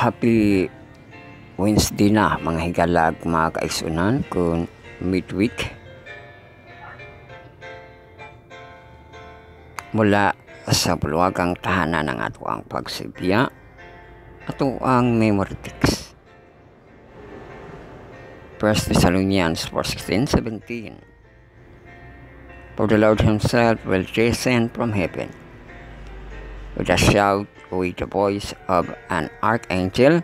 Happy Wednesday na mga higalag mga kaigsunan kung midweek mula sa buluwagang tahanan ng ato ang pagsibya ato ang memory text. 1 Thessalonians 4:16-17. For the Lord himself will descend from heaven with a shout, with the voice of an archangel,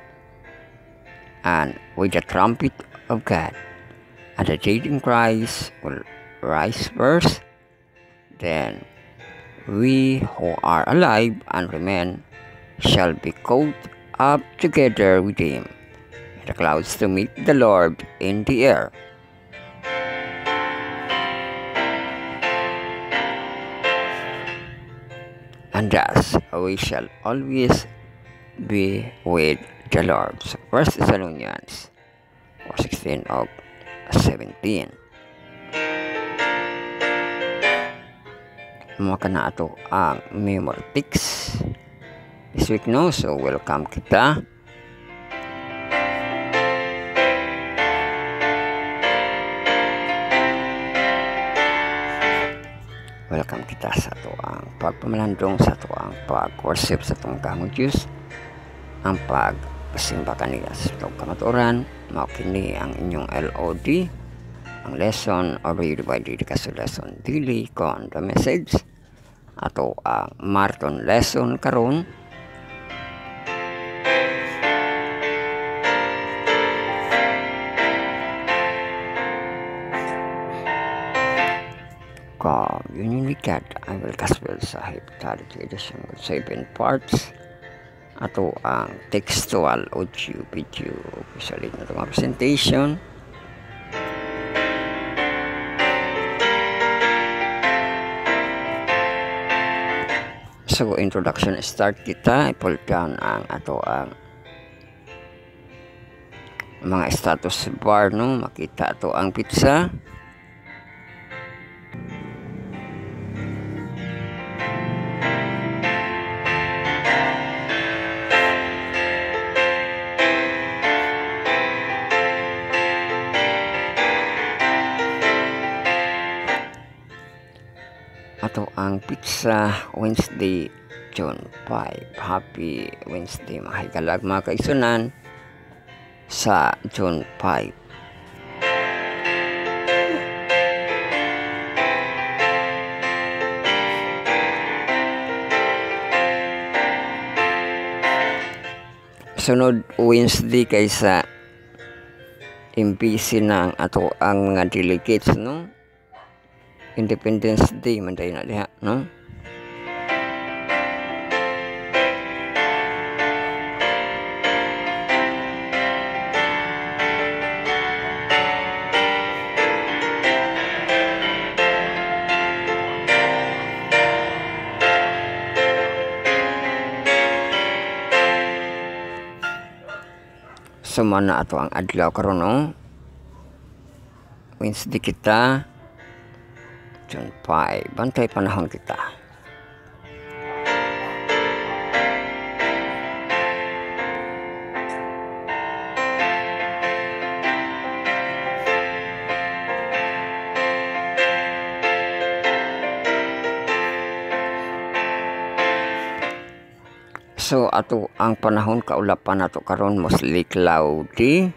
and with the trumpet of God, and the dead in Christ will rise first. Then we who are alive and remain shall be caught up together with him in the clouds to meet the Lord in the air. And thus we shall always be with the Lord. So 1 Thessalonians 4:16-17. Maka na ito ang memory text this week, no? So welcome kita. Welcome kita sa ito ang pagpamalandong, sa ito ang pag-worship sa itong kamong Diyos, ang pagpasimba kanila sa itong kamaturan. Maukini ang inyong LOD, ang lesson or read by dedication lesson daily con the message, ato ang marathon lesson karon. United I will gospel sa Heptadic edition with 7 parts. Ato ang textual audio video usually na itong presentation. So introduction start kita, i-pull down ang ato ang mga status bar, no? Makita ato ang pizza. Ato ang pizza Wednesday, June 5. Happy Wednesday mga higalag mga kaisunan sa June 5. Sunod Wednesday kaysa MPC ng ato ang mga delegates, no? Independence Day man tayo na diha, no? Sumana ato ang adlaw karon, no? Wednesday kita June 5. Bantay panahon kita. So ato ang panahon kaulapan nato karon mostly cloudy.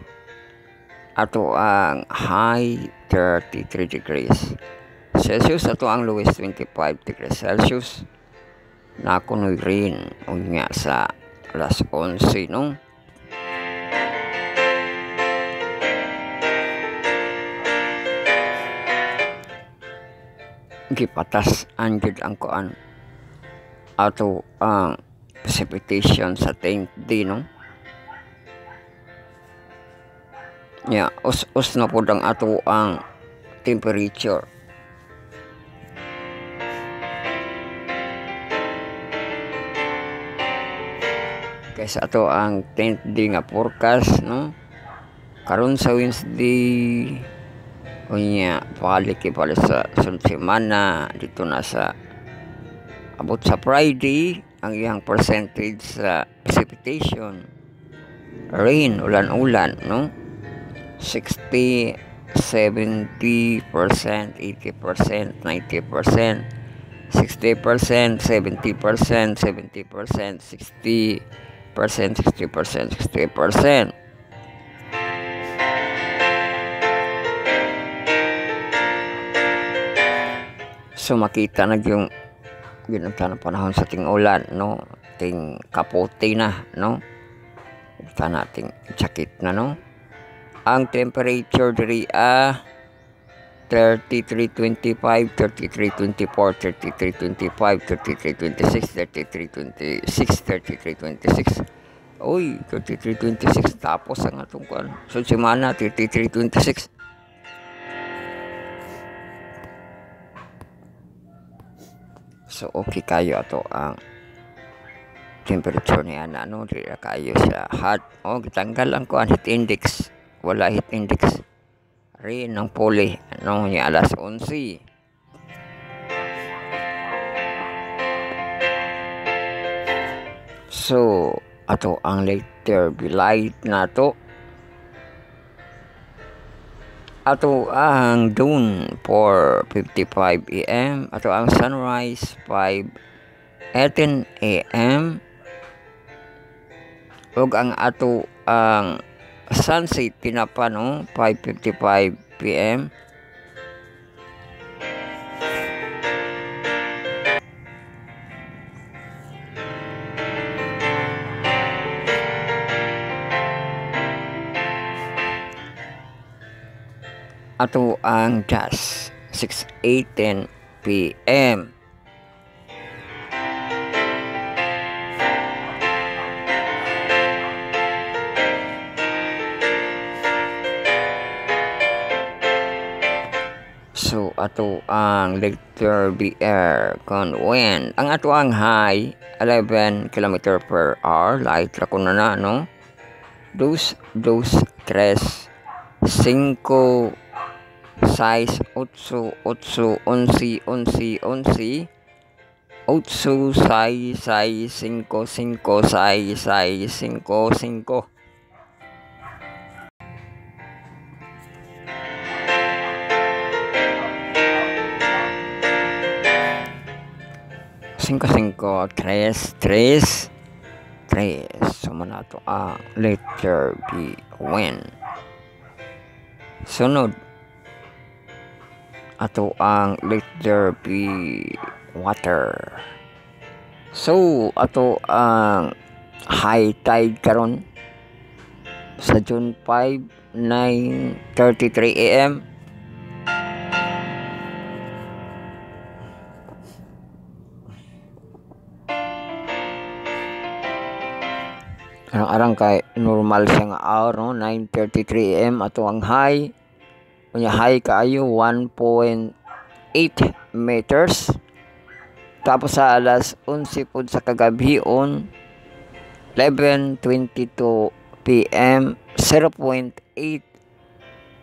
Ato ang high 33 degrees Celsius, ato ang lowest 25 degrees Celsius. Nakunoy rin unya sa alas 11, no? Gipatas anjud ang kuan ato ang precipitation sa 10D, no? Us na po ang ato ang temperature. Kaysa ato ang 10th day nga forecast, no? Karon sa Wednesday unya balik pala sa sunod semana dito na sa abot sa Friday ang iyang percentage sa precipitation rain, ulan-ulan, no? 60, 70%, 80%, 90%, 60%, 70%, 70%, 60%, 60%, 60%. So makita na yung ginagta na panahon sa ting ulan, no? Ting kapote na, no? Ito nating sakit na, no? Ang temperature diri 33.25, 33.24, 33.25, 33.26, 33.26, 33.26. Uy, 33.26 tapos ang atong kuan. So semana 33.26. So okay kayo ato ang temperature niya na ano, di na kayo siya hot. Gitanggal ang kuan heat index. Wala heat index. Rin ng puli ano niya alas 11. So ato ang later be light na to. Ato ang dawn 4:55 AM. Ato ang sunrise 5:18 AM. Ug ang ato ang sunset tinapa no 5:55 PM. Ato ang dusk 6:18 PM. So ato ang later BR kon wind. Ang ato ang high 11 km per hour. Light ra ko na no. 2, 3, 5, 6, 8, 8, 11, 11, 11, 8, 6, 6, 5, 5, 6, 6, 5, 5. Cinco, 3, 3, 3. So muna ito ang letter B, wind. Sunod ato ang letter B, water. So ato ang high tide karon sa June 5, 9:33 AM. Arang kay normal siya nga hour no 9:33 AM. Ato ang high unya high kaayo 1.8 meters. Tapos sa alas 11 pud sa kagabhion 11:22 PM 0.8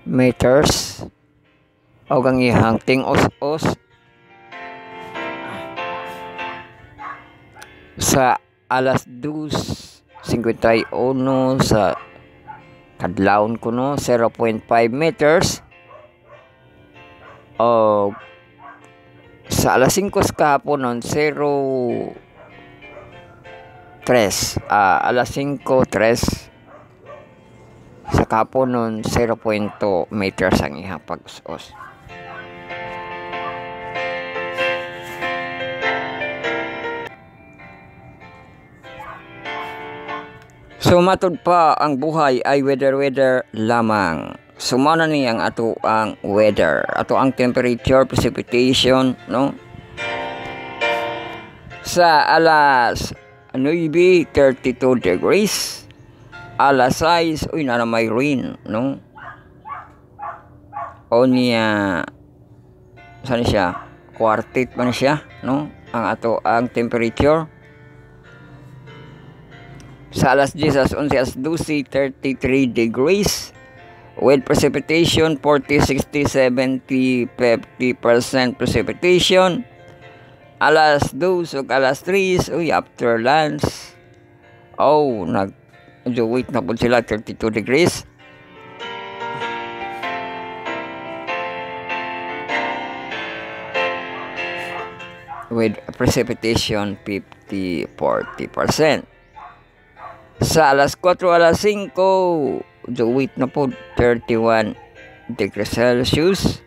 meters. O ang ihang ting-os-os sa alas 2:51 sa kadlawon ko no 0.5 meters. O sa alas 5 kahapon noon 0.3 alas 5:3 sa kahapon noon 0.2 meters ang ihang pag-us-us. So matud pa ang buhay ay weather lamang. Sumana ni ang ato ang weather, ato ang temperature, precipitation, no? Sa alas 9:32 degrees, alas 6, na may rain, no? O niya, saan siya? Quartet man siya, no? Ang ato ang temperature. Sa alas 10, alas 11, alas 12, 33 degrees. With precipitation, 40, 60, 70, 50% precipitation. Alas 2 o alas 3, after lunch. Duwit na po sila 32 degrees. With precipitation 50-40%. Sa alas 4, alas 5, duwit na po 31 degrees Celsius.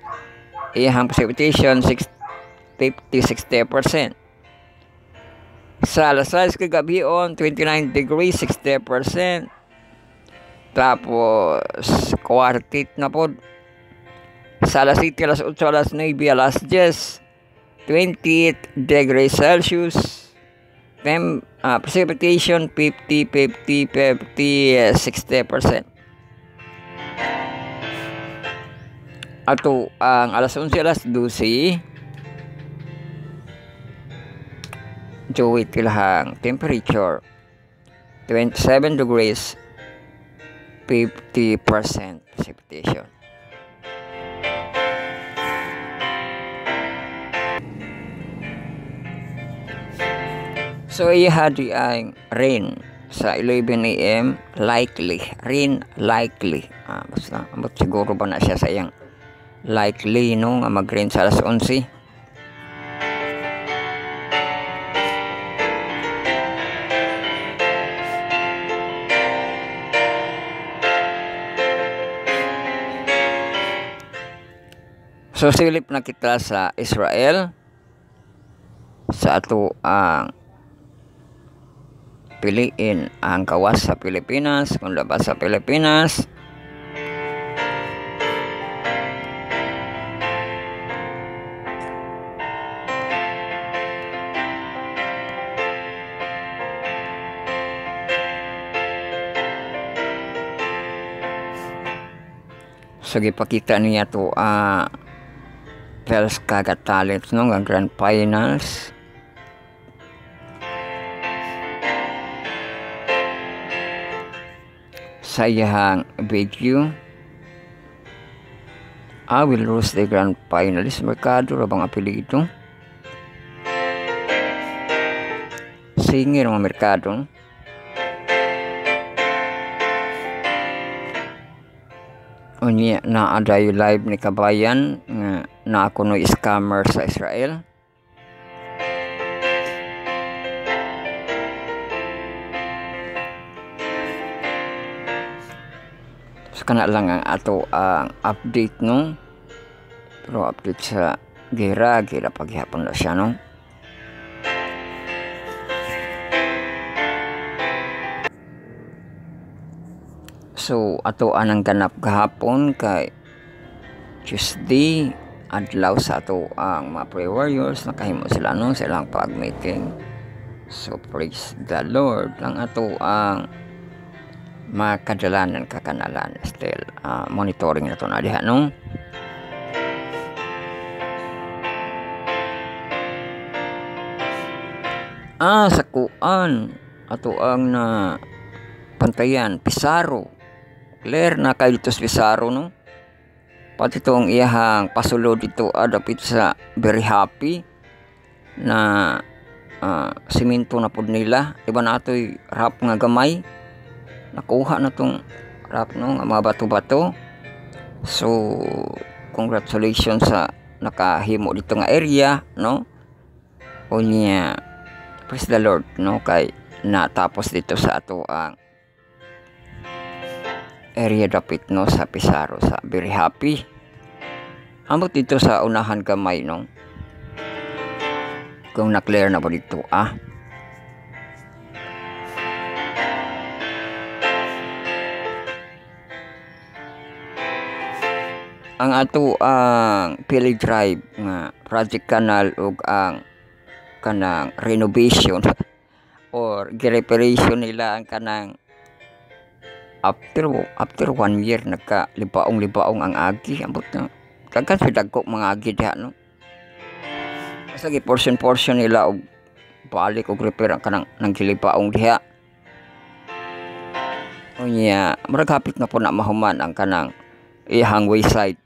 Iyang precipitation 50-60%. Sa alas 6 kagabi 29 degrees 60%. Tapos quartit na po sa alas 7, alas 8, alas 9, alas 10 28 degrees Celsius. Precipitation 50-50-50-60%. Ato ang alas 11, alas 12, duwit ilahang temperature 27 degrees 50% precipitation. So ihadi ang rain sa 11 AM likely, rain likely. Basta ambot siguro ba na siya sa iyang likely no nga mag-rain sa alas 11. So silip na kita sa Israel, sa ato ang piliin ang gawas sa Pilipinas kung labas sa Pilipinas. So gipakita niya to Pels Kagat Talents no nga Grand Finals. Sa iyang video, I will lose the grand finalist. Mercado rabang apelido. Singer mga Mercado. Unya na aday live ni Kabayan na ako no scammer sa Israel. Kana lang ang ato ang update no, pero update sa gira paghihapon na siya no. So ato anang ganap gahapon kay Tuesday, adlaw sa ato ang mga prayer warriors, nakahimo sila no sa ilang pag-meeting. So praise the Lord lang ato ang makadalanan kakanalan still monitoring na ito na diha no. Sa kuan ato ang na pantayan Pizarro clear na kay dito sa Pizarro no, pati itong iyahang pasulod dito adapit sa very happy na simento na pod nila, iba na ito'y rap nga gamay nakuha na tong rap no nga mga bato-bato. So congratulations sa nakahimo dito nga area no. Unya praise the Lord no kay natapos dito sa ato ang area dapit no sa Pizarro sa very happy. Ambot dito sa unahan gamay no kung na-clear na ba dito ang ato ang Pili Drive nga project canal ug ang kanang renovation or reparation nila ang kanang after 1 year nagka-libaong ang agi ambot na kagkan sa dagko mga agi diha no. Basta portion nila og balik og repair ang kanang nanggilibaong diha. Unya murag hapit na po na mahuman ang kanang ihang wayside.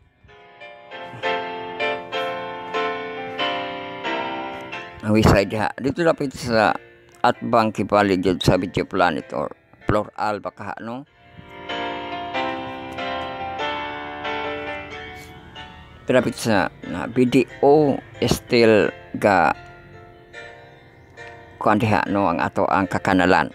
Ang wayside diha dito lapit sa Atbang Kipalig sa Video Planet or plural baka no. Trapit sa na BDO still ga kuan diha no ang ato ang kakanalan.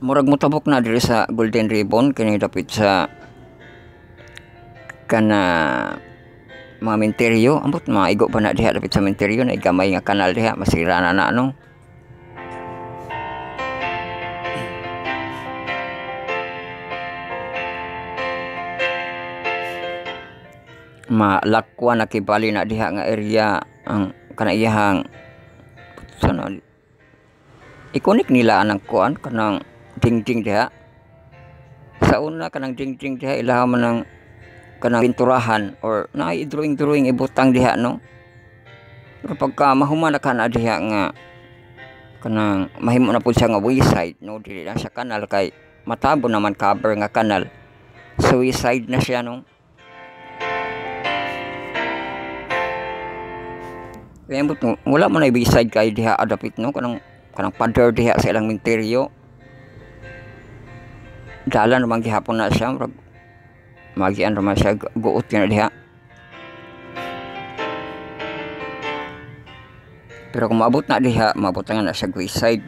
Murag mutabok na diri sa Golden Ribbon kini dapit sa kana mga menteryo, ambot maigo pa na diha dapit sa menteryo na gamay nga kanal diha masira na no. Malakwa na kibali na diha nga area ang kanaiyahang sana ikonik nila anang kuan kanang dingding diha. Sa una kanang dingding diha ilaha man ng kanang pinturahan or na drawing ibutang diha no. Pero pagka mahuman na kana diha nga kanang mahimo na pud siya nga wayside no, dili na siya kanal kay matabo naman cover nga kanal. So wayside na siya no. Kaya wala mo na wayside kay diha adapit no kanang pader diha sa ilang menteryo. Dalan naman gihapon na siya magian naman siya guot na diha. Pero kung maabot na diha, maabot na siya wayside.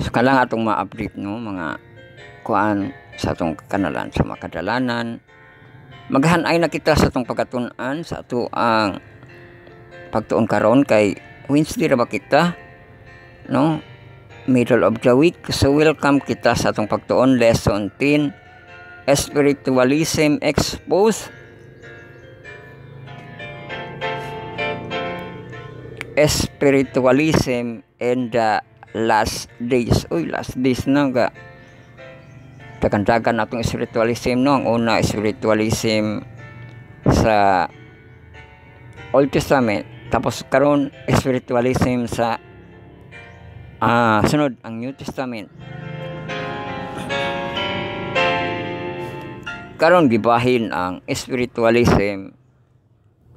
So kalang atong ma-update no mga kuan sa atong kanalan sa makadalanan. Maghanay na kita sa atong pagkatun-an sa ato ang pagtuon karon kay Wednesday ra ba kita no, middle of the week. So welcome kita sa atong pagtuon lesson 10, spiritualism exposed. Spiritualism in the last days. Uy, last days na ga dagan atong spiritualism no. Ang una spiritualism sa Old Testament, tapos karon spiritualism sa sunod ang New Testament. Karon gibahin ang spiritualism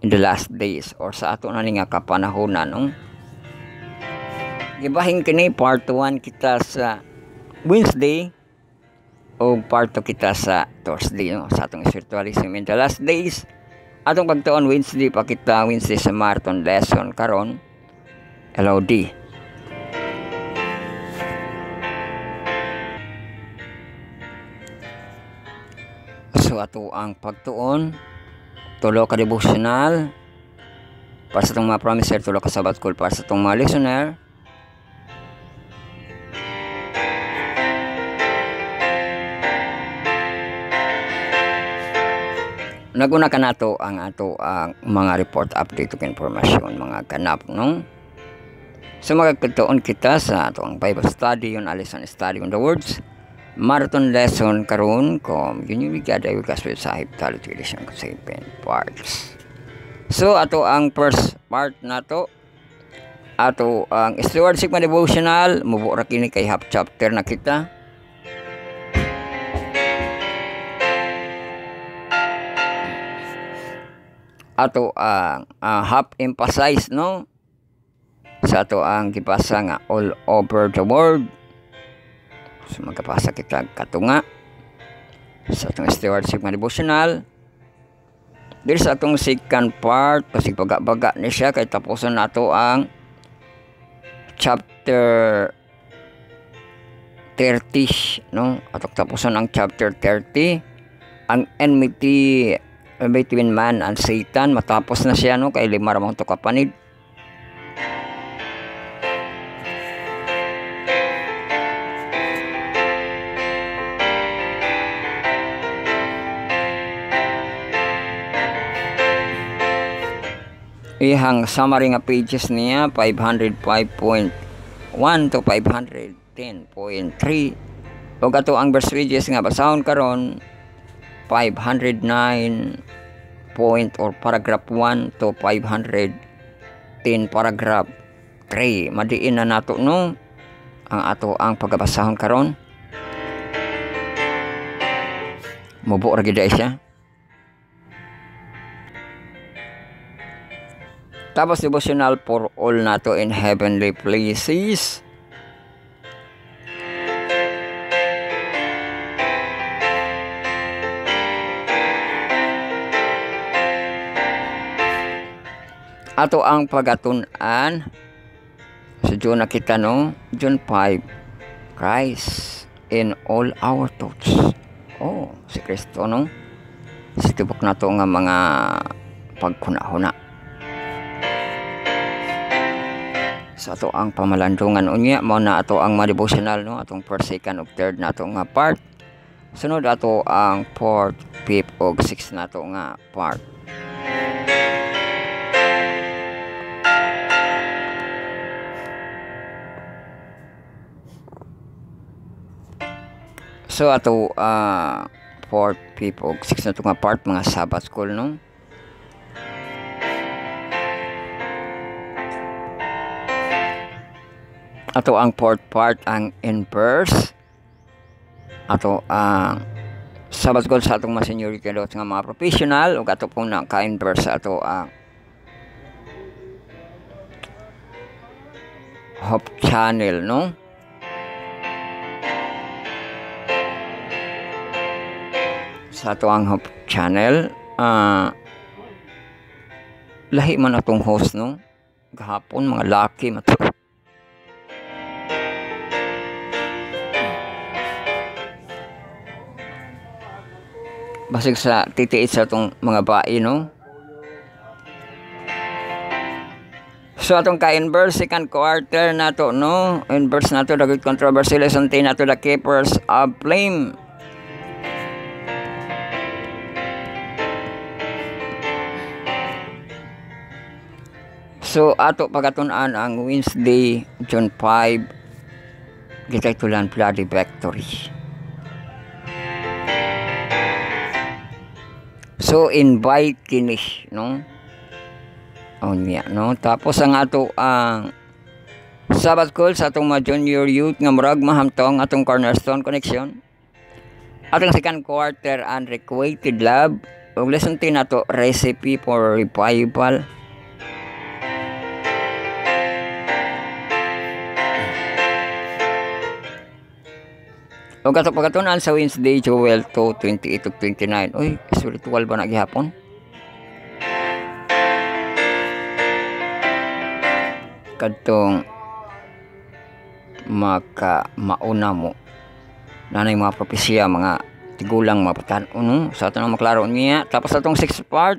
in the last days or sa ato na ni nga kapanahonan no. Gibahin kini part 1 kita sa Wednesday o part 2 kita sa Thursday no, sa atong spiritualism in the last days. Atong pagtuon Wednesday pa kita, Wednesday sa marathon lesson karon LOD. So ato ang pagtuon tulo ka devotional para sa itong mga promiser, tulo ka Sabbath school para sa itong mga listener. Naguna ka nato ang ato ang mga report update ug information mga ganap no. So magkatuon kita sa ato ang Bible study on a lesson study on the words marathon lesson karon kom yun yung bigada yung gospel sahib talo tradition ko sa 7 parts. So ato ang first part nato ato ang stewardship devotional mubo ra kini kay half chapter na kita. Ato ang half emphasize no sa ato ang gipasa nga all over the world. So magkapasa kita katunga sa atong stewardship nga devotional. Diri sa atong second part pasig baga-baga ni siya kay tapuson nato ang chapter 30 no. Atong tapuson ang chapter 30 ang enmity between man and Satan. Matapos na siya no kay lima ra man to kapanid. Ihang summary nga pages niya 505.1 to 510.3 ug ato ang verse pages nga basahon karon 509 point or paragraph 1 to 510 paragraph 3. Madiin na nato no ang ato ang pagabasahon karon. Mubo ra gid siya. Tapos devotional for all nato in heavenly places. Ato ang pagatun-an sa John nakita no, John 5, Christ in all our thoughts. Oh, si Kristo no, sa tibok nato nga mga pagkunahuna. Sa ato ang pamalandungan unya mao na ato ang devotional no, atong first, second ug third nato nga part. Sunod ato ang fourth, fifth ug sixth nato nga part. So ato fourth, fifth ug sixth nato nga part mga Sabbath school no. Ato ang fourth part ang inverse. Ato ang Sabbath school sa atong mga seniority nga mga professional ug ato pong naka-inverse ato ang Hope Channel no. Sa ato ang Hope Channel lahi man atong host no, gahapon mga laki mato. Basig sa titiit sa atong mga bae no. So atong ka-inverse second quarter nato no, inverse nato the great controversy lesson 10 nato the keepers of flame. So ato pagatun-an ang Wednesday June 5 kita tulan bloody victory. So invite kini no. Onya no. Tapos ang ato ang Sabbath school sa atong mga junior youth nga murag mahamtong atong cornerstone connection. Atong second quarter unrequited love. Ug lesson 10 nato recipe for revival. O kato pagkatunan sa Wednesday, Joel 2, 28 ug 29. Uy, spiritual ba na gihapon? Kadtong mauna mo. Nanay mga propesya, mga tigulang mga patan-uno. Sa ito na maklaro niya. Tapos atong 6th part.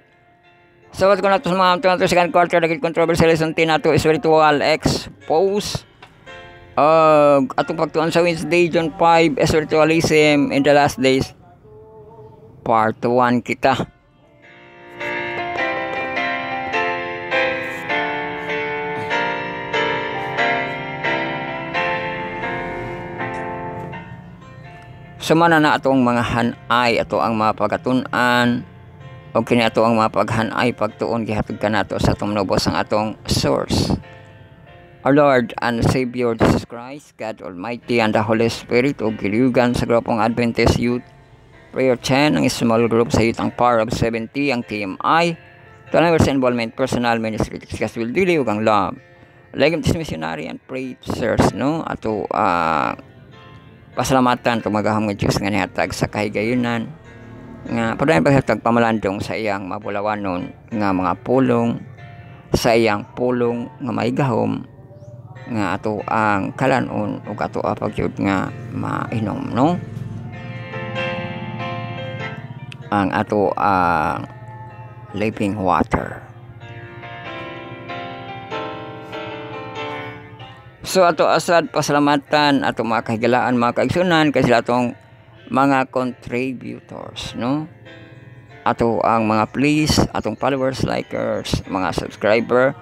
Sawat ko na ito sa mga ito second quarter, naging controversial lesson 10 na ito, spiritual expose. Atong pagtuan sa Wednesday, June 5, spiritualism in the last days. Part 1 kita. Sumana na atong mga hanay, ato ang mga pagkatunan, o kini ato ang mga paghanay, pagtuon, gihatod ka nato sa atong nobos ang atong source. Our Lord and Savior Jesus Christ, God Almighty and the Holy Spirit, o giliugan sa grupong Adventist Youth Prayer 10, ang small group sa Youth ang Power of 70, ang TMI, Tunavers Involvement, Personal Ministry, Tikas Will Dili, ug ang Love, Legacy Missionary and Preachers, no? Ato, pasalamatan tumagaham nga Diyos nga nihatag sa kahigayunan, nga padayon paghatag pamalandong sa iyang mabulawanon, nga mga pulong, sa iyang pulong, nga maigahom, nga ato ang kalanon ug ato pagyud nga mainom no, ang ato ang living water. So ato asad pasalamatan ato mga kahigalaan, mga kaigsunan kay sila atong mga contributors no, ato ang mga please, atong followers, likers, mga subscriber.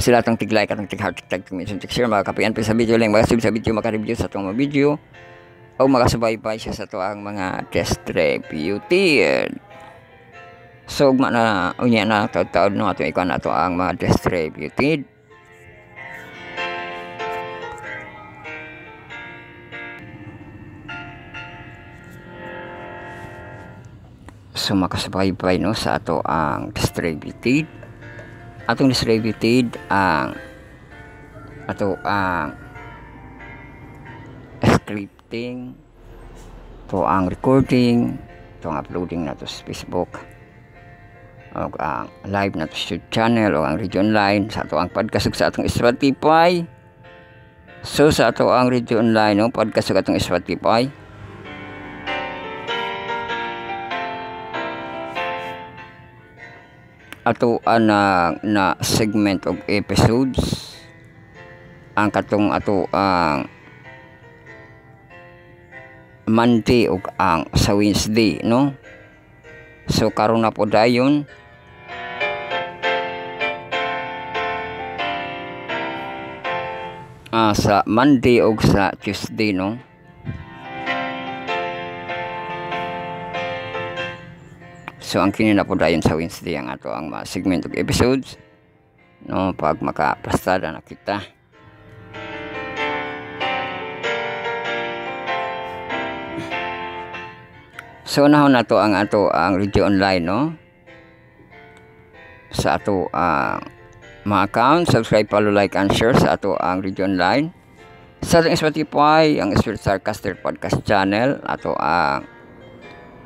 Sila atong tig-like, atong tig-heart, tig-share, mga kapian pa sa video lang, mga sub sa video, maka-review sa atong mga video, o makasubaybay siya sa ito ang mga distributed. So ugma na unya na taud-taud no ato ikaw na to ang mga distributed. So makasubaybay no sa ato ang distributed. Atong distributed ang ato ang scripting, to ang recording, to ang uploading na to sa Facebook, o ang live na to sa YouTube channel, o ang radio online sa ato ang podcast sa atong Spotify. So sa ato ang radio online no podcast sa atong Spotify, ato na segment of episodes ang katong ato ang Monday ug ang sa Wednesday no. So karon na po dayon sa Monday ug sa Tuesday no. So ang kini na po dayon sa Wednesday ang ato ang mga segment ug episodes no pag makapastada na kita. So nahon nato ang ato ang radio online no. Sa ato ang mga account, subscribe, follow, like, and share sa ato ang radio online. Sa ating Spotify, ang Spirit Starcaster Podcast Channel, ato ang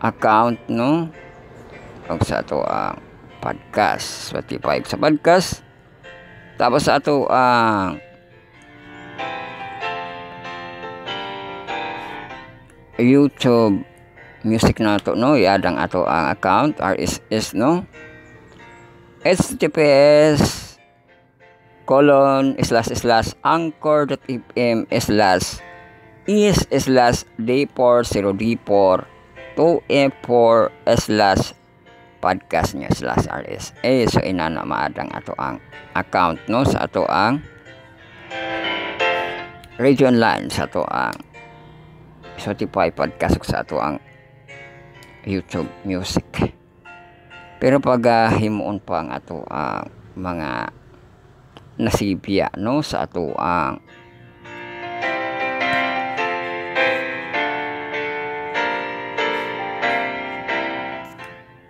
account no. O sa ato ang podcast, Spotify sa podcast. Tapos sa ato ang YouTube music na to no, iadang ato ang account RSS no. https://anchor.fm/is/d4 2f4/podcast nya /RSS. So inana maadang ato ang account no sa ato ang radio online, sa ato ang Spotify podcast, sa ato ang YouTube music. Pero pag himuon pa ang ato ang mga nasibya no sa ato ang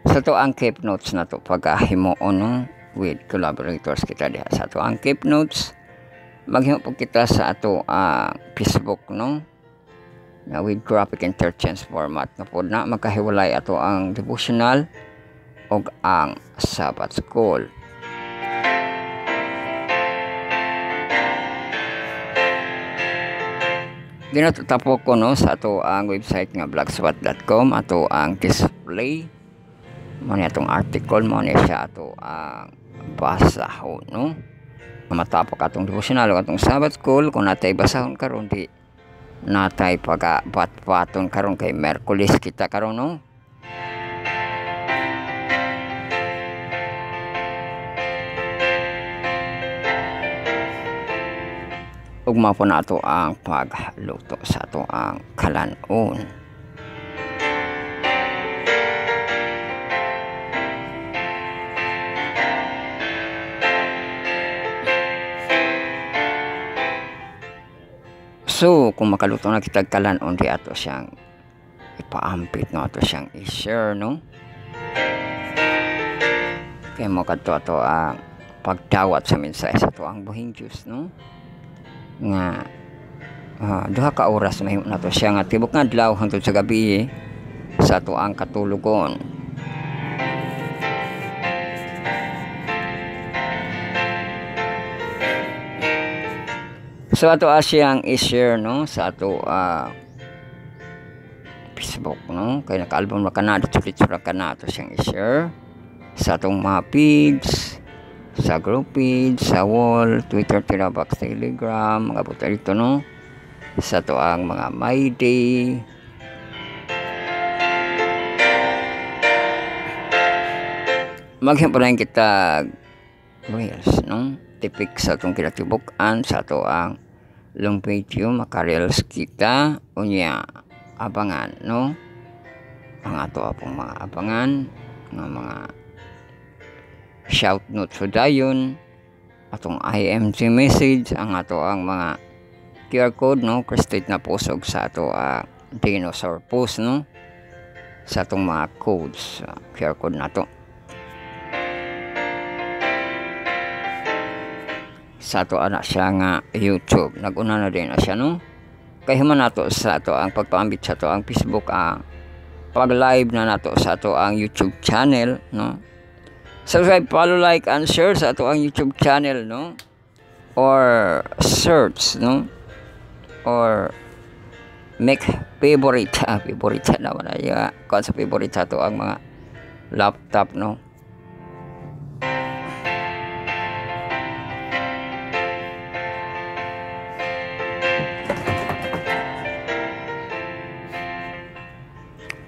sa ato ang keep notes na to pag himuon no with collaborators kita diha sa ato ang keep notes. Maghimo po kita sa ato ang Facebook no na with graphic interchange format na po na makahiwalay ato ang devotional o ang Sabbath School. Dinatatapo ko no sa ato ang website nga blogspot.com ato ang display mo ni atong article mo ni siya ato ang basahon no. Matapok atong devotional o atong Sabbath School kung natay basahon karon di natay pag-bat-baton karon kay Merkulis kita karon no. Ugma po na ato ang pagluto sa ato ang kalanon. So kung makaluto na kita kalanon di ato siyang ipaampit no, ato siyang i-share no. Kaya mo kadto ato ang pagdawat sa mensahe sa ato ang buhing Diyos no. Nga duha ka oras mahimo na to siya nga tibok nga adlaw hangtod sa gabi sa ato ang katulogon. So ato siyang i-share no sa ato Facebook no kay naka-album na kana dito ra kana ato siyang i-share sa atong mga feeds, sa group page, sa wall, Twitter, Tirabox, Telegram, mga buta dito no sa ato ang mga My Day. Maghimpulayan kita reels no tipik sa atong kinatibukan sa ato ang long video maka-reels kita unya abangan no ang ato apong mga abangan nga mga shout note so dayon atong IMG message ang ato ang mga QR code, no, create na posog sa ato dinosaur post, no, sa atong mga codes, QR code na to sa ato ana siya nga YouTube. Naguna na din na siya, no, kay human nato sa ato ang pagpaambit sa ato ang Facebook, pag live na nato sa ato ang YouTube channel, no. Subscribe, follow, like, and share sa ato ang YouTube channel, no, or search, no, or make favorite favorite naman ay kung sa favorite sa ato ang mga laptop, no.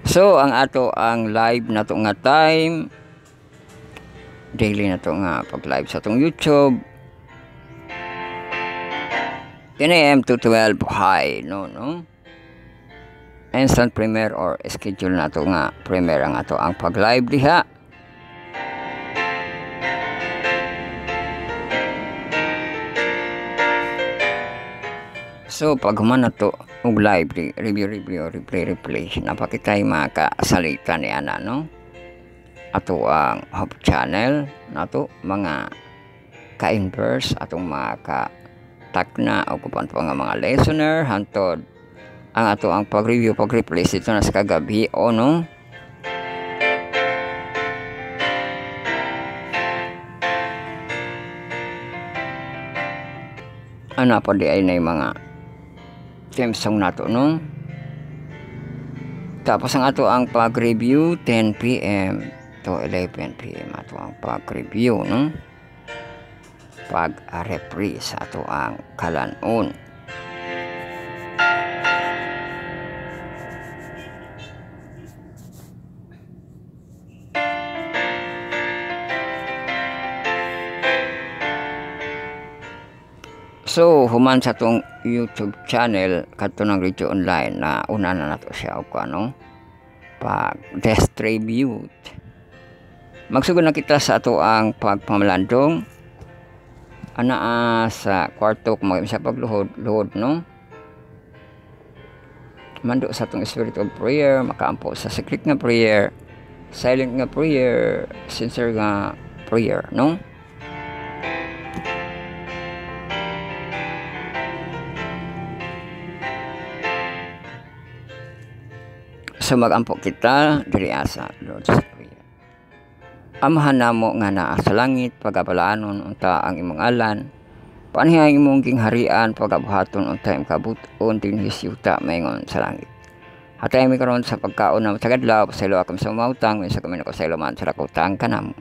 So ang ato ang live na to nga time, daily na to nga pag live sa tong YouTube, 10 AM to 12 high, no. Instant premiere or schedule na to nga premiere ang ato ang pag live diha. So pag human na to og live replay napakitay makasalita ni ana, no, ato ang hub channel nato mga ka-inverse atong mga ka-takna o kupan pa nga mga listener hantod ang ato ang pag-review pag-replace dito na sa kagabi, o no. Ano pa di ay na mga theme song nato, no. Tapos ang ato ang pag-review 10 PM to 11 PM ato ang pag-review, no, pag-reprise ato ang kalanon. So human sa tong YouTube channel kadto ng Radio Online na una na nato siya og ano pag distribute. Magsugod na kita sa ato ang pagpamalandong ana sa kwarto kung sa pagluhod, no, mando sa atong spirit of prayer, makaampo sa secret nga prayer, silent nga prayer, sincere nga prayer, no. So magampo kita diri asa Lord sa prayer. Amahan namo nga naa sa langit, pagabalanon unta ang imong alan, panihang imong gingharian, pagabuhaton unta imong kabuton din hisyuta maingon sa langit. Hatay mi karon sa pagkaon na sa kadlaw, pasaylo akam sa mautang, minsa kami nako saylo man sa kautang kanamo.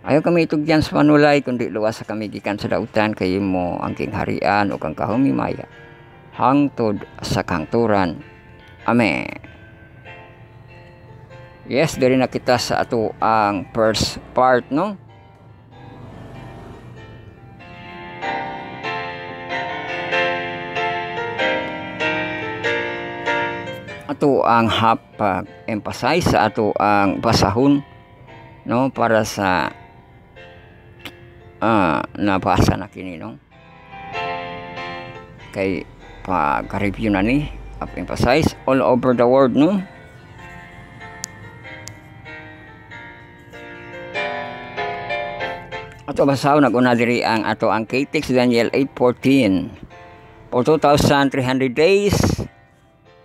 Ayaw kami itugyan sa manulay, kundi luwas sa kami gikan sa dautan, kay mo ang gingharian o kang kahumimaya hangtod sa kangturan. Amen. Yes, diri na kita sa ato ang first part, no. Ato ang emphasize sa ato ang basahon, no, para sa nabasa na kini, no, kay pag-review na ni emphasize all over the world, no. Ato basaw naguna diri ang ato ang K-Text Daniel 8:14. For 2,300 days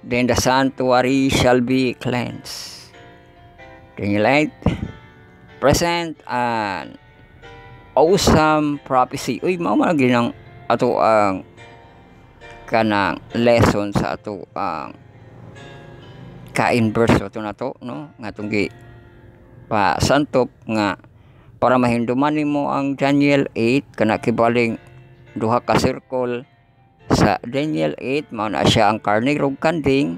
then the sanctuary shall be cleansed. Daniel 8 present and awesome prophecy. Uy, mao man ginang ato ang kanang lesson sa ato ang ka-inverse ato nato, no, nga tunggi pa santop nga para mahinduman nimo ang Daniel 8 kana kibaling duha ka circle sa Daniel 8 mao na siya ang karne rog kanding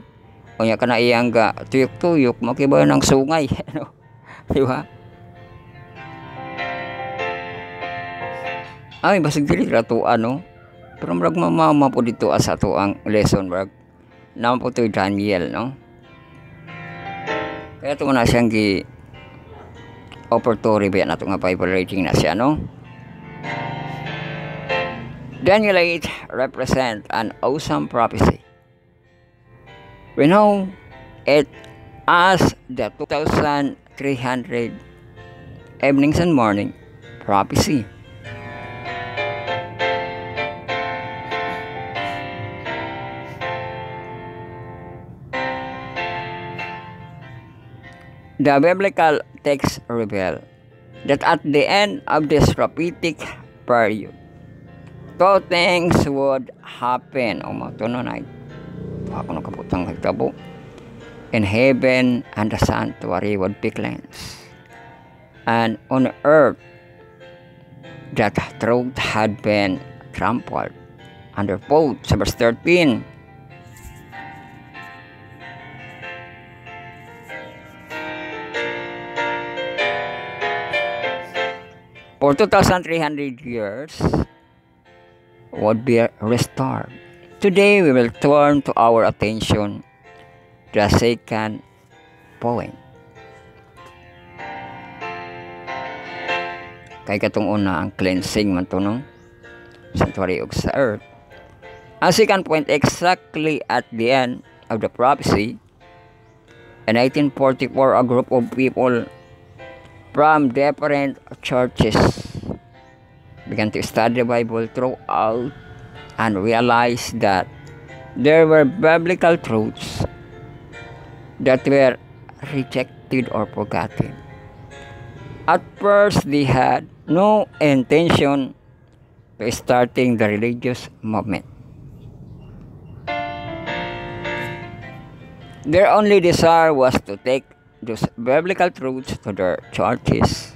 unya kana iyang ga tuyok-tuyok mo kibayo ng sungay no, di ba? Ay basig dili ratuan, no, pero murag mama po dito asa to ang lesson murag naman po to Daniel, no, kaya to na siyang oportory ba yan ato nga Bible reading na siya, no? Daniel 8 represent an awesome prophecy. We know it as the 2300 evenings and morning prophecy. The biblical text reveal that at the end of this prophetic period, two things would happen. Ako nakabutang nagtabo. In heaven and the sanctuary would be cleansed, and on earth that truth had been trampled underfoot. Sa verse 13, for 2,300 years would be restored. Today we will turn to our attention the second point. Kay katong una ang cleansing man to no sanctuary og sa earth. Ang second point, exactly at the end of the prophecy in 1944, a group of people from different churches began to study the Bible throughout and realized that there were biblical truths that were rejected or forgotten. At first, they had no intention to starting the religious movement. Their only desire was to take those biblical truths to their churches.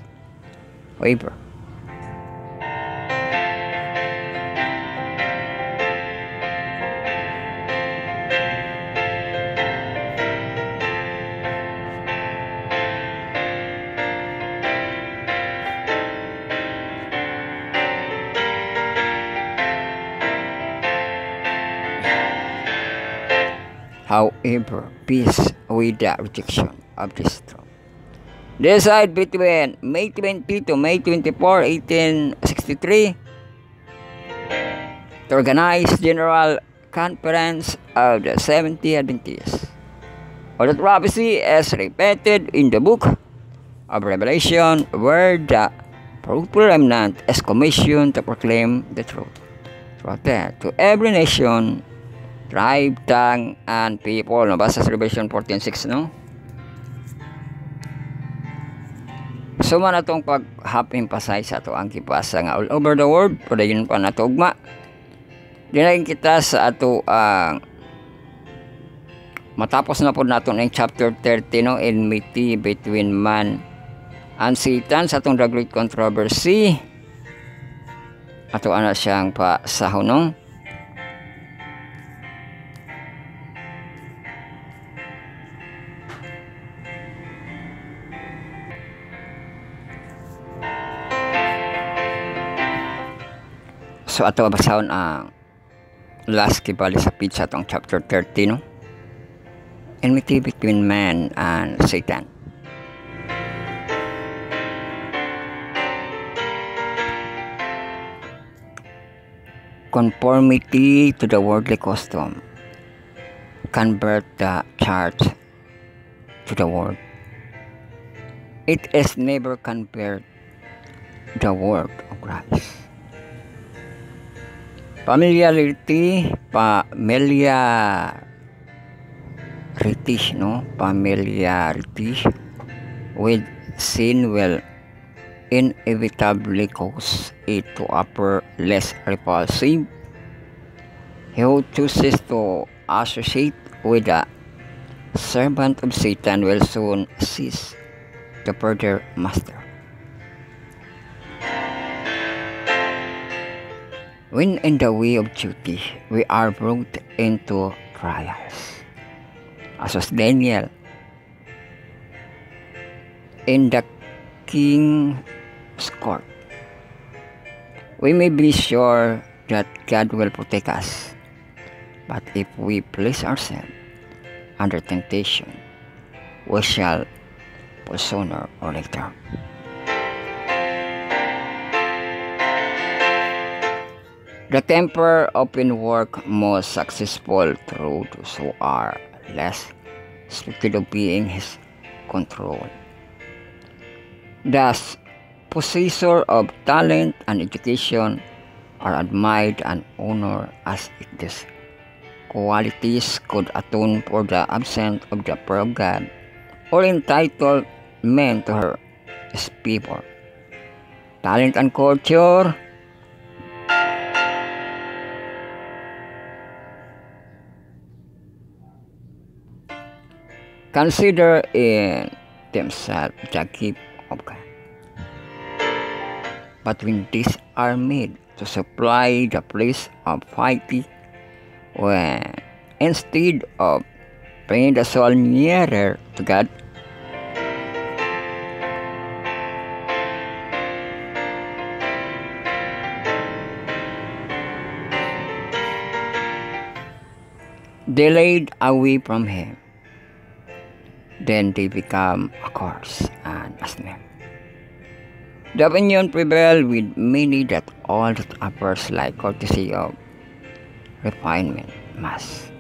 However, peace with the rejection of this truth. Decide between May 20 to May 24, 1863 to organize General Conference of the Seventh-day Adventists. Or the prophecy is repeated in the book of Revelation, where the fruitful remnant is commissioned to proclaim the truth to every nation, tribe, tongue, and people. Nabasa sa Revelation 14:6, no? So man atong pag-emphasize ato ang kipasa nga all over the world, padayon pa na tugma. Dinayin kita sa ato matapos na po nato ng chapter 30, no, enmity between man and Satan sa atong the great controversy. Ato ana siyang pasahon, no? So ato basahon ang last kibali sa pizza atong chapter 30, no? Enmity between man and Satan. Conformity to the worldly custom convert the church to the world. It is never convert the word of Christ. Familiarity, no? Familiarity with sin will inevitably cause it to appear less repulsive. He who chooses to associate with a servant of Satan will soon cease to further master. When in the way of duty, we are brought into trials. As was Daniel in the king's court, we may be sure that God will protect us. But if we place ourselves under temptation, we shall fall sooner or later. The temper often work most successful through those who are less expected of being his control. Thus, possessor of talent and education are admired and honored as if these qualities could atone for the absence of the fear of God or entitlement to her people. Talent and culture. Consider in themselves the gift of God. But when these are made to supply the place of piety, when instead of bringing the soul nearer to God, delayed away from Him, then they become a curse and a snare. The opinion prevailed with many that all that appears like courtesy of refinement must,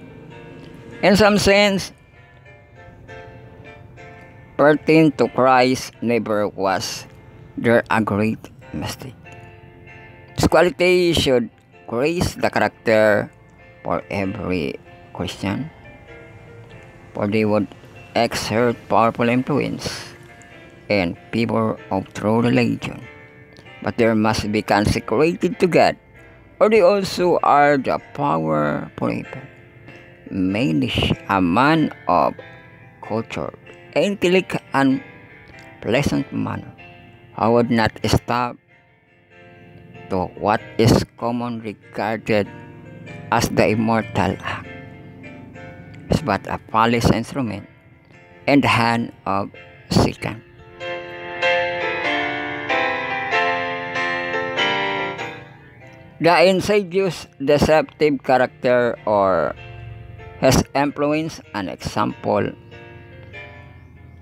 in some sense, pertain to Christ never was there a great mistake. This quality should grace the character for every Christian, for they would exert powerful influence in favor of true religion, but there must be consecrated to God, or they also are the power forever. Manish, a man of culture, intellect, and pleasant manner, who would not stop to what is commonly regarded as the immortal act, is but a false instrument in the hand of Satan. The insidious, deceptive character or his influence and example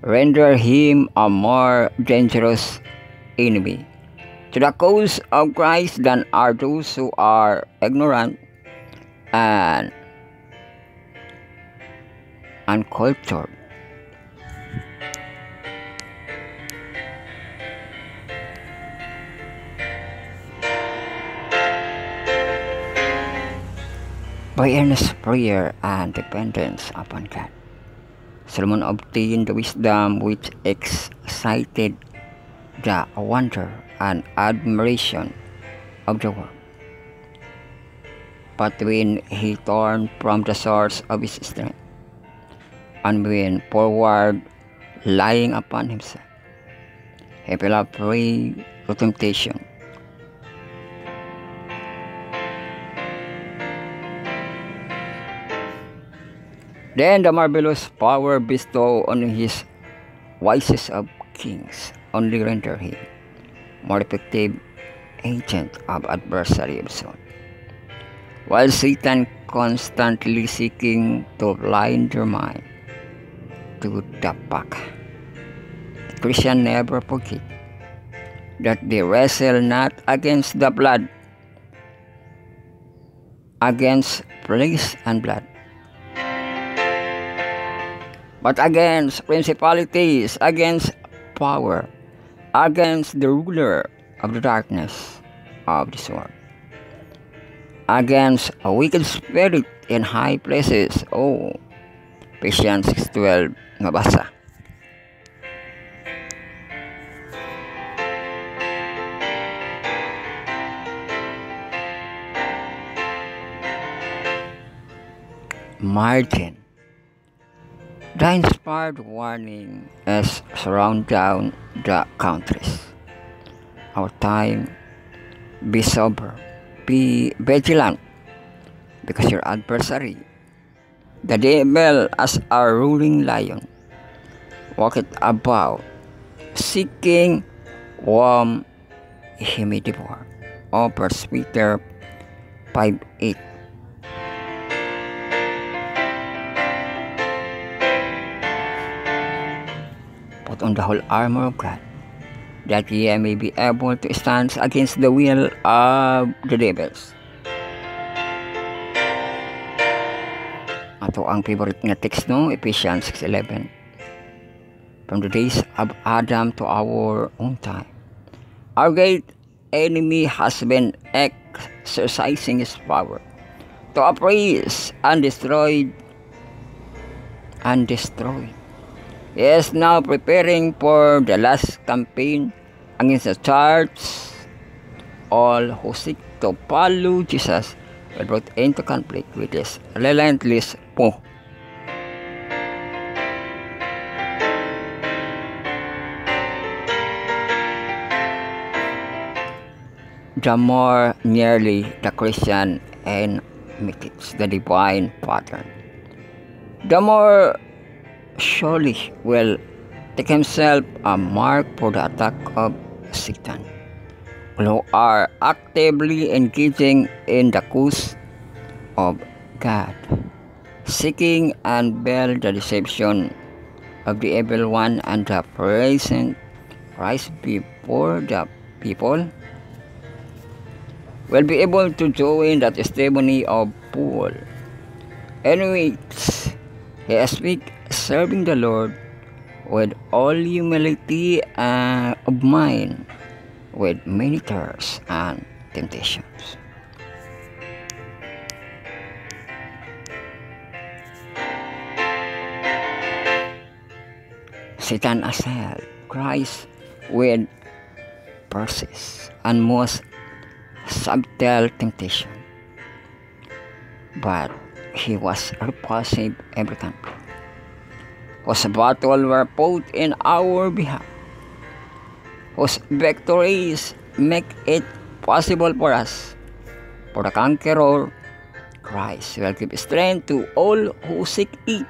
render him a more dangerous enemy to the cause of Christ than are those who are ignorant and uncultured. By earnest prayer and dependence upon God, Solomon obtained the wisdom which excited the wonder and admiration of the world. But when he turned from the source of his strength, and went forward, lying upon himself, he fell a prey to temptation. Then the marvelous power bestowed on his wisest of kings only render him more effective agent of adversary of soul, while Satan constantly seeking to blind their mind to the fact. The Christian never forget that they wrestle not against the blood, against flesh and blood, but against principalities, against power, against the ruler of the darkness of this world, against a wicked spirit in high places. Oh, Ephesians 6:12 mabasa. Margin. The inspired warning is surround down the countries. Our time, be sober, be vigilant, because your adversary, the devil as a ruling lion, walketh about, seeking whom he may devour. O 1 Peter 5:8. Put on the whole armor of God, that ye may be able to stand against the will of the devils. Ato ang favorite nga text, no? Ephesians 6:11. From the days of Adam to our own time, our great enemy has been exercising his power to oppress and destroy. He is now preparing for the last campaign against the church. All who seek to follow Jesus will brought into conflict with his relentless foe. The more nearly the Christian imitates the divine pattern, the more surely will take himself a mark for the attack of Satan, who are actively engaging in the cause of God, seeking and unveil the deception of the evil one and the present Christ before the people will be able to join the testimony of Paul, in which he speaks serving the Lord with all humility of mind, with many terrors and temptations. Satan assailed Christ with persist and most subtle temptation, but he was repulsive every time. Whose battle were fought in our behalf, whose victories make it possible for us, for the conqueror Christ will give strength to all who seek it.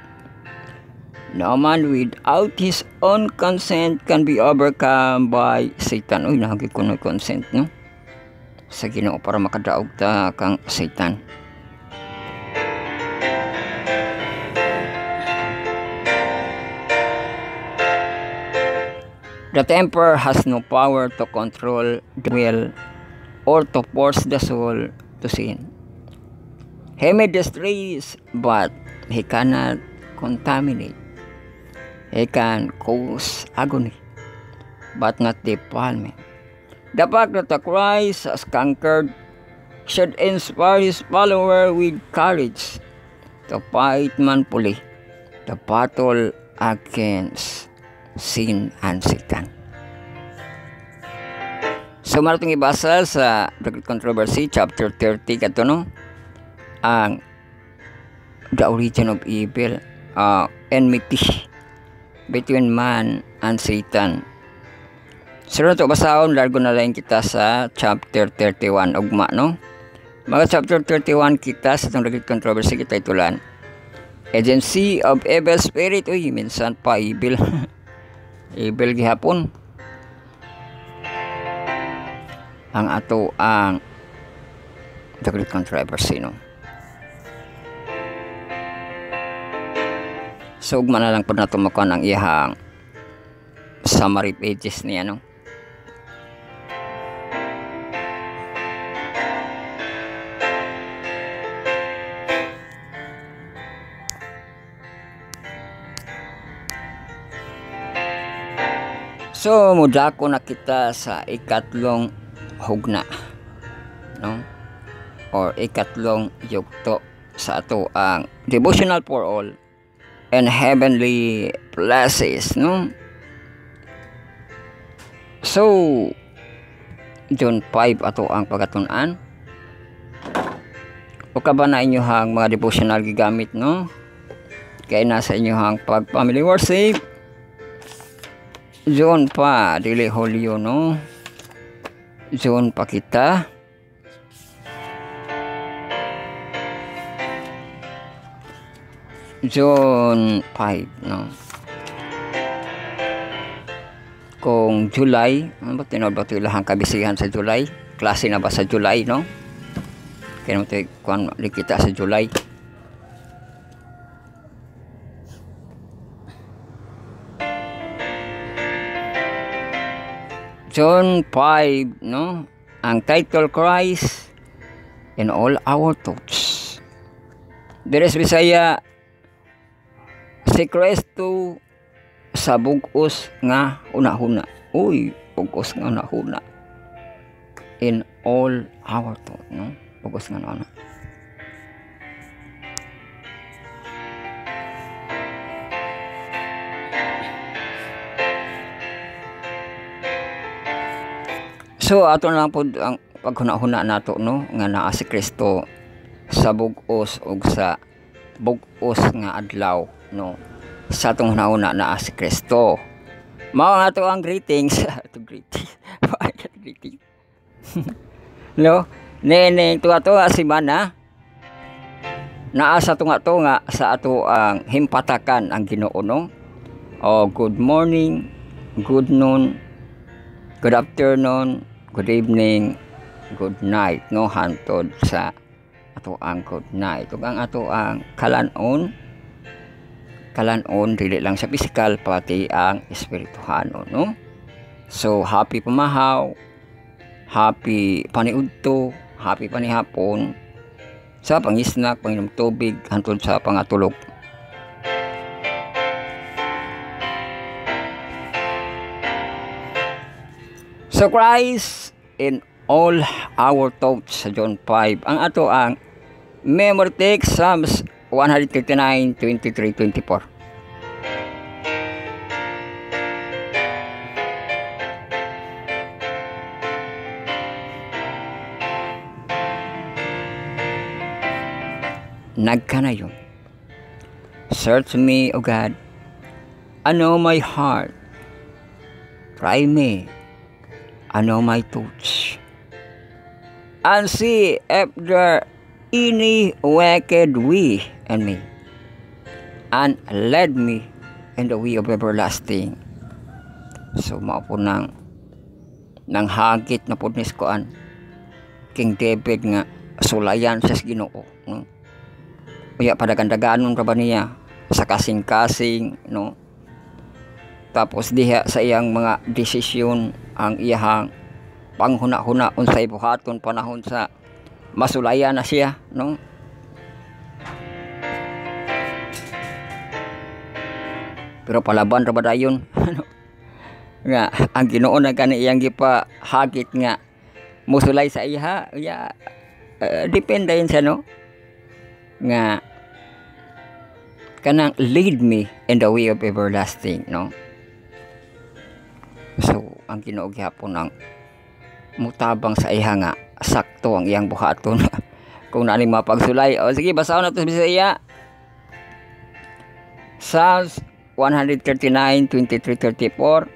No man without his own consent can be overcome by Satan. Uy, nahagit ko na consent, no? Sa Ginoo para makadaog ta kang Satan. The temper has no power to control the will or to force the soul to sin. He may distress, but he cannot contaminate. He can cause agony, but not defilement. The fact that the Christ has conquered should inspire his follower with courage to fight manfully the battle against sin and Satan. So, maratong ibasa sa The Great Controversy, chapter 30, kato, no? Ang the origin of evil, enmity between man and Satan. So, ito basahon, largo na lang kita sa chapter 31, ugma, no? Mga chapter 31 kita sa itong The Great Controversy, kita itulan. Agency of Evil Spirit. Uy, minsan pa evil. Evil gihapon. Ang ato ang The Great Controversy, no? So, ugma na lang po na tumakon ang iyahang summary pages niya, no? So, mudako na kita sa ikatlong hugna, no? Or ikatlong yugto sa ato ang devotional for all and heavenly places, no? So, John 5 ato ang pagatunan. O ka ba na inyohang mga devotional gigamit, no? Kaya nasa inyohang pag-family worship. John pa, dili Hulyo, no? John pa kita. John 5, no? Kung July, ano ba tinawag ba ito ilang kabisihan sa July? Klase na ba sa July, no? Kaya naman ito kung kita sa July. John 5, no? Ang title, Christ in all our thoughts. Deres Bisaya, Si Kristo sa bugos nga hunahuna. Uy, bugos nga hunahuna. In all our thought, no? Bugos nga hunahuna. So ato na lang po ang paghuna-huna nato, no, nga naa si Kristo sa bugos ug sa bugos nga adlaw, no, sa atong hunahuna naa si Kristo. Mao nga ato ang greetings to greetings. Greeting. No, neneng tuwa-tuwa si mana naa sa tunga-tunga sa ato ang himpatakan ang Ginoo, no. Oh, good morning, good noon, good afternoon, good evening, good night, no, hantod sa ato ang good night. Ug ang ato ang kalanon dili lang sa physical pati ang espirituhano, no. So happy pamahaw, happy paniudto, happy panihapon sa pangisnak, panginom tubig hantod sa pangatulog. So Christ in all our thoughts sa John 5. Ang ato ang memory text Psalms 139, 23, 24. Nagkanayon. Search me, O God. I know my heart. Try me. I know my thoughts, and see if there any wicked way in me, and lead me in the way of everlasting. So mao po nang hagit na po nis koan King David nga sulayan sa Ginoo, no? Uya padagan-daganon ra ba niya sa kasing-kasing, no? Tapos diha sa iyang mga desisyon ang iyang panghuna-huna unsay buhaton panahon sa masulayan na siya, no? Pero palaban ra ba dayon? Nga ang Ginoo na kani iyang gipahagit nga musulay sa iya, depende yun siya, no? Nga kanang lead me in the way of everlasting, no? So ang Ginoo gihapon ang mutabang sa iya nga sakto ang iyang buhaton kung naning mapagsulay. O sige, basahon nato sa iya. Psalms 139, 23, 34.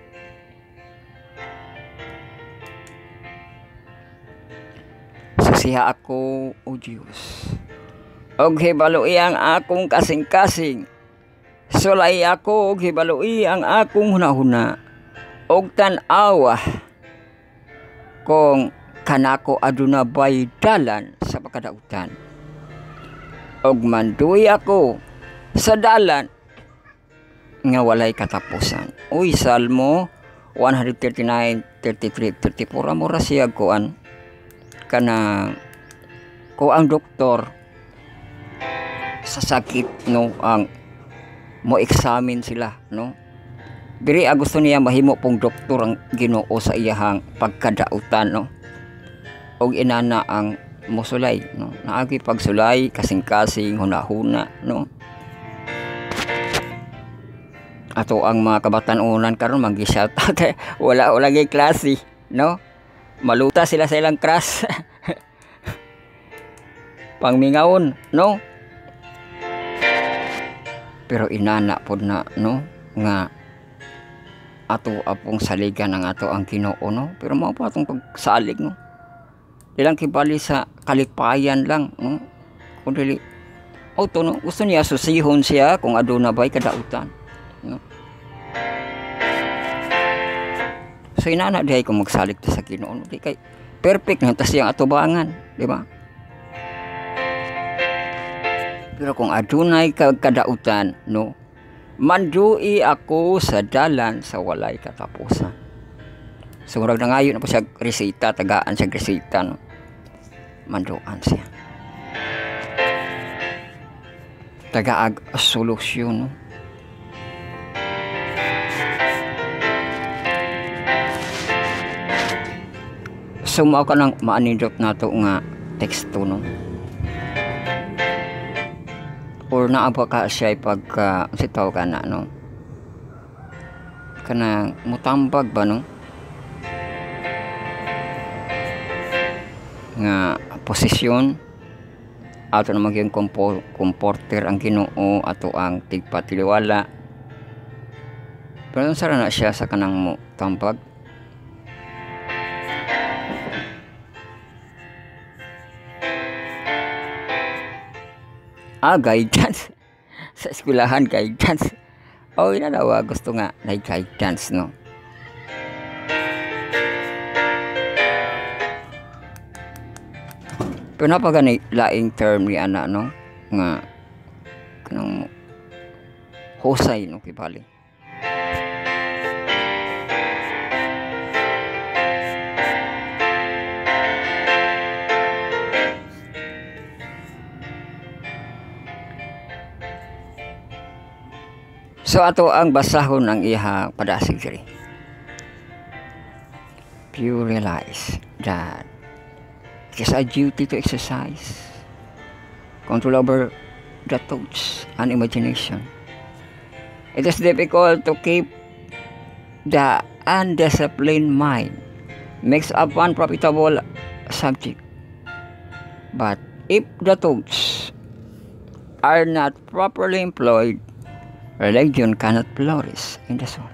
Susiha ako, O Diyos, og hibalui ang akong kasing-kasing. Sulay ako og hibalui ang akong hunahuna. Og tan-awa kung kanako aduna bay dalan sa pagkadautan. Og manduy ako sa dalan nga walay katapusan. Uy, Salmo 139, 33, 34. Amora siya kuan kana ko ang doktor sa sakit, no, ang mo examine sila, no. Diri gusto niya mahimo pong doktor ang Ginoo sa iyahang pagkadautan, no. Og inana ang mosulay, no. Naagi pagsulay kasing-kasing hunahuna, no. Ato ang mga kabatan-unan karon magi-shout out wala lagi klase, no. Maluta sila sa ilang crush. Pangmingaon, no. Pero inana pod na, no, nga ato apong saligan ang ato ang Ginoo, no. Pero mao pa atong pagsalig, no. Dilang kibali sa kalipayan lang, no. Kung dili auto, no, gusto niya susihon siya kung aduna bay kadautan, no. So inana dihay ko magsalig ta sa Ginoo, no. Di kay perfect na ta siyang atubangan, di ba? Pero kung adunay kadautan, no, mandui ako sa dalan sa walay katapusan. So murag na ngayon na po siya resita, tagaan siya resita, no. Manduan siya. Tagaag solusyon, no. So mao ka nang maanindot nato nga teksto no. Or naaba ka siya pagka sitaw ka na no. Kanang mutambag ba no? Nga posisyon ato na maging komporter ang Ginoo ato ang tigpatiliwala. Pero sara na siya sa kanang mo tambag. Guidance. Sa eskwelahan, guidance. Inalawa, gusto nga na guidance, no? Pero napagani laing term ni ana, no? Nga, kanang husay, no? Kibali. So ato ang basahon ang iha padasig diri. You realize that it is a duty to exercise control over the thoughts and imagination. It is difficult to keep the undisciplined mind makes up one profitable subject. But if the thoughts are not properly employed, religion cannot flourish in the soul.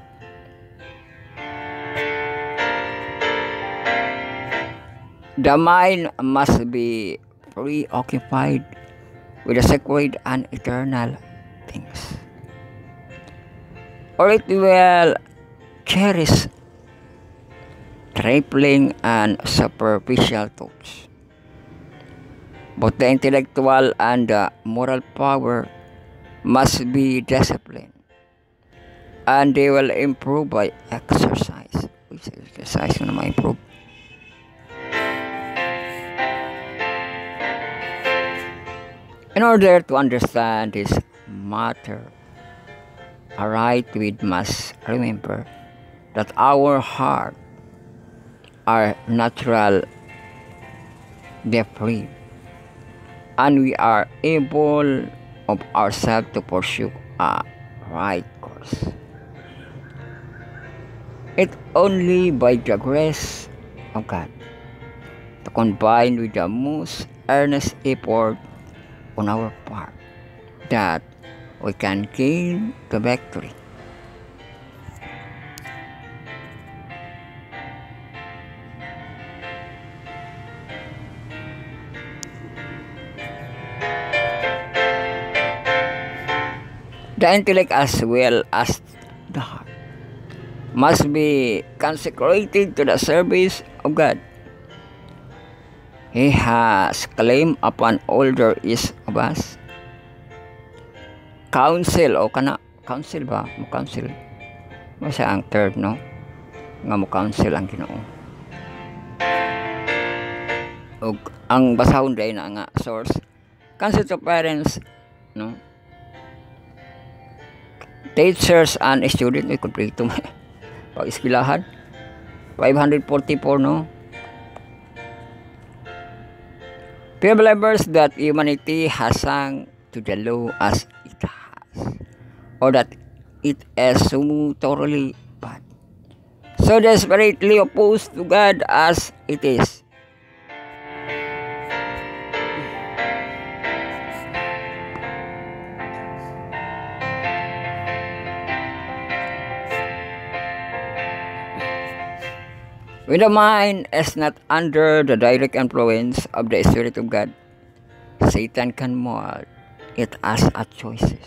The mind must be preoccupied with the sacred and eternal things, or it will cherish trifling and superficial thoughts. Both the intellectual and the moral power must be disciplined, and they will improve by exercise. Which exercise na ma-improve? In order to understand this matter aright, we must remember that our heart are natural depraved, and we are able of ourselves to pursue a right course. It only by the grace of God to combine with the most earnest effort on our part that we can gain the victory. The intellect as well as the heart must be consecrated to the service of God. He has claimed upon all there is of us. Counsel o kana counsel ba? Mo counsel. Masa ang third no? Nga mo counsel ang Ginoo. Og ang basahon day na nga source. Counsel to parents no? Teachers and students ay kompleto mo. Pag eskwelahan 544 no? Few believers that humanity has sung to the law as it has, or that it is so thoroughly bad, so desperately opposed to God as it is. When the mind is not under the direct influence of the Spirit of God, Satan can mold it as a choices.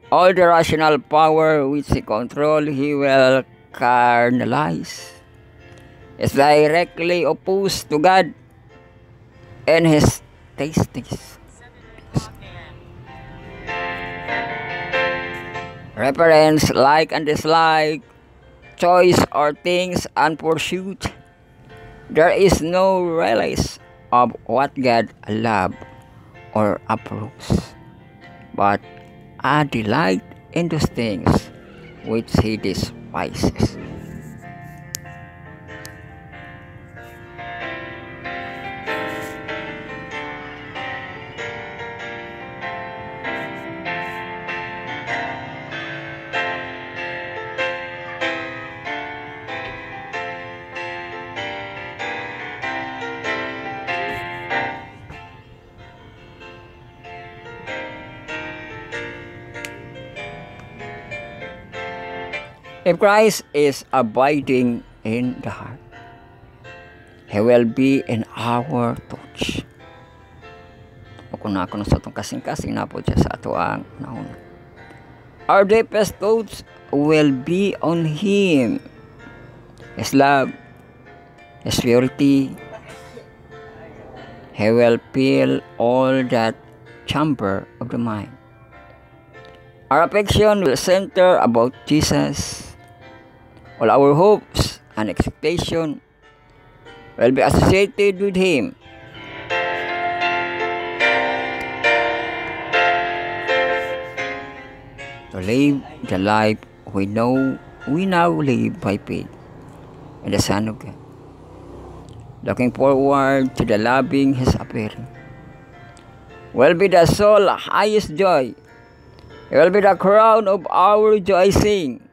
All the rational power which he controls, he will carnalize. Is directly opposed to God and his tastes. Reference, like and dislike, choice or things and pursuit. There is no realize of what God loves or approves, but a delight in those things which he despises. If Christ is abiding in the heart, He will be in our thoughts. O kung na sa itong kasing-kasing na po siya sa ato ang nauna. Our deepest thoughts will be on Him. His love, His purity. He will fill all that chamber of the mind. Our affection will center about Jesus. All our hopes and expectation will be associated with Him. To live the life we now live by faith in the Son of God, looking forward to the loving His appearing, will be the soul's highest joy. It will be the crown of our rejoicing.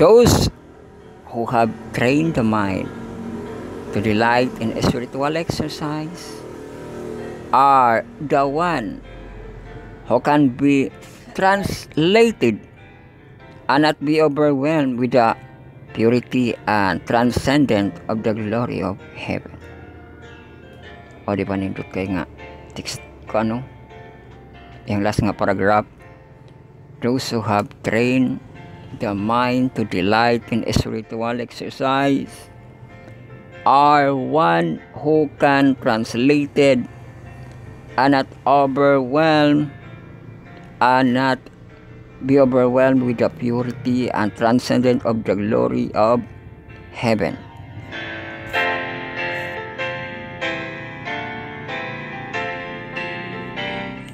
Those who have trained the mind to delight in spiritual exercise are the one who can be translated and not be overwhelmed with the purity and transcendence of the glory of heaven. O di ba nindot kayo nga text ko ano? Yung last nga paragraph. Those who have trained the mind to delight in spiritual exercise are one who can translated and not overwhelmed and not be overwhelmed with the purity and transcendence of the glory of heaven.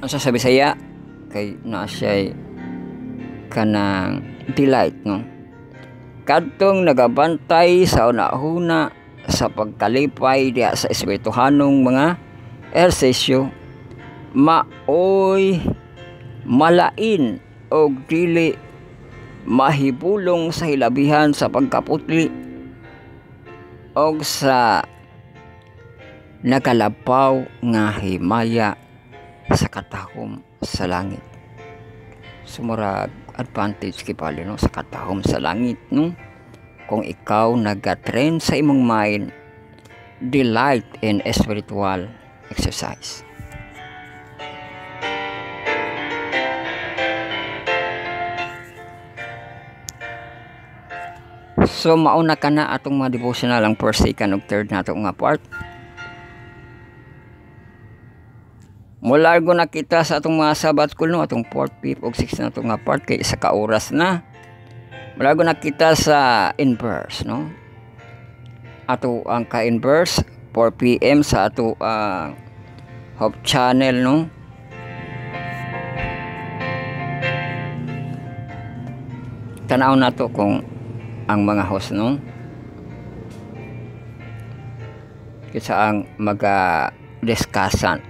Ang sasabi saya kay na siya kanang delight, no? Kadtong nagabantay sa una-una sa pagkalipay diya sa espirituhanong mga ehersisyo, maoy malain o dili mahibulong sa hilabihan sa pagkaputli o sa nakalabaw nga himaya sa katahom sa langit. Sumurag advantage kipali, no, sa katahom sa langit, no, kung ikaw nagatrain sa imong mind delight in spiritual exercise. So mauna ka na atong mga devotional ang first, second ug third nato nga part. Mulargo na kita sa atong mga Sabbath school, no, atong 4th, 5th ug 6th na itong nga part kay isa ka oras na. Mulargo na kita sa inverse, no. Ato ang ka inverse 4 PM sa ato Hope channel, no. Tanaw na to kung ang mga host, no, kisa ang discussan.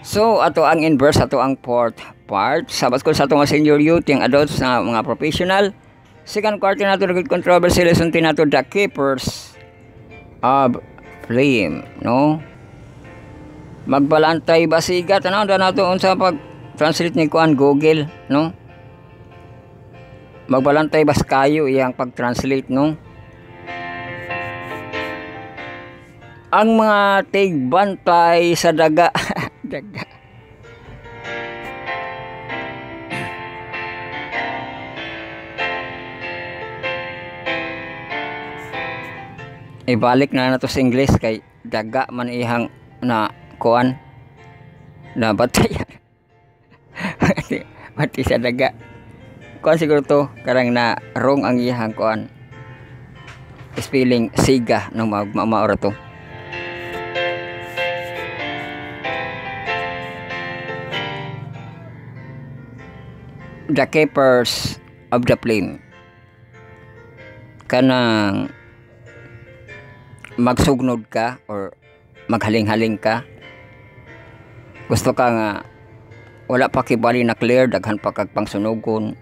So ato ang inverse, ato ang fourth part. Sabas ko sa ato nga senior youth, yung adults na mga professional. Second quarter nato naging controversy lesson nato the keepers of flame, no. Magbalantay basiga tanaw da nato unsa pag translate ni kuan Google, no. Magbalantay bas kayo iyang pag-translate, no. Ang mga tigbantay sa daga daga. Ibalik na nato sa English kay daga man ihang na kuan na batayan. Mati sa daga. Kuan siguro to karang na wrong ang ihang kuan spelling siga nang maura to. The keepers of the flame, kanang magsugnod ka or maghaling-haling ka Gusto ka nga wala pa kibali na clear, daghan pa kag pangsunugon.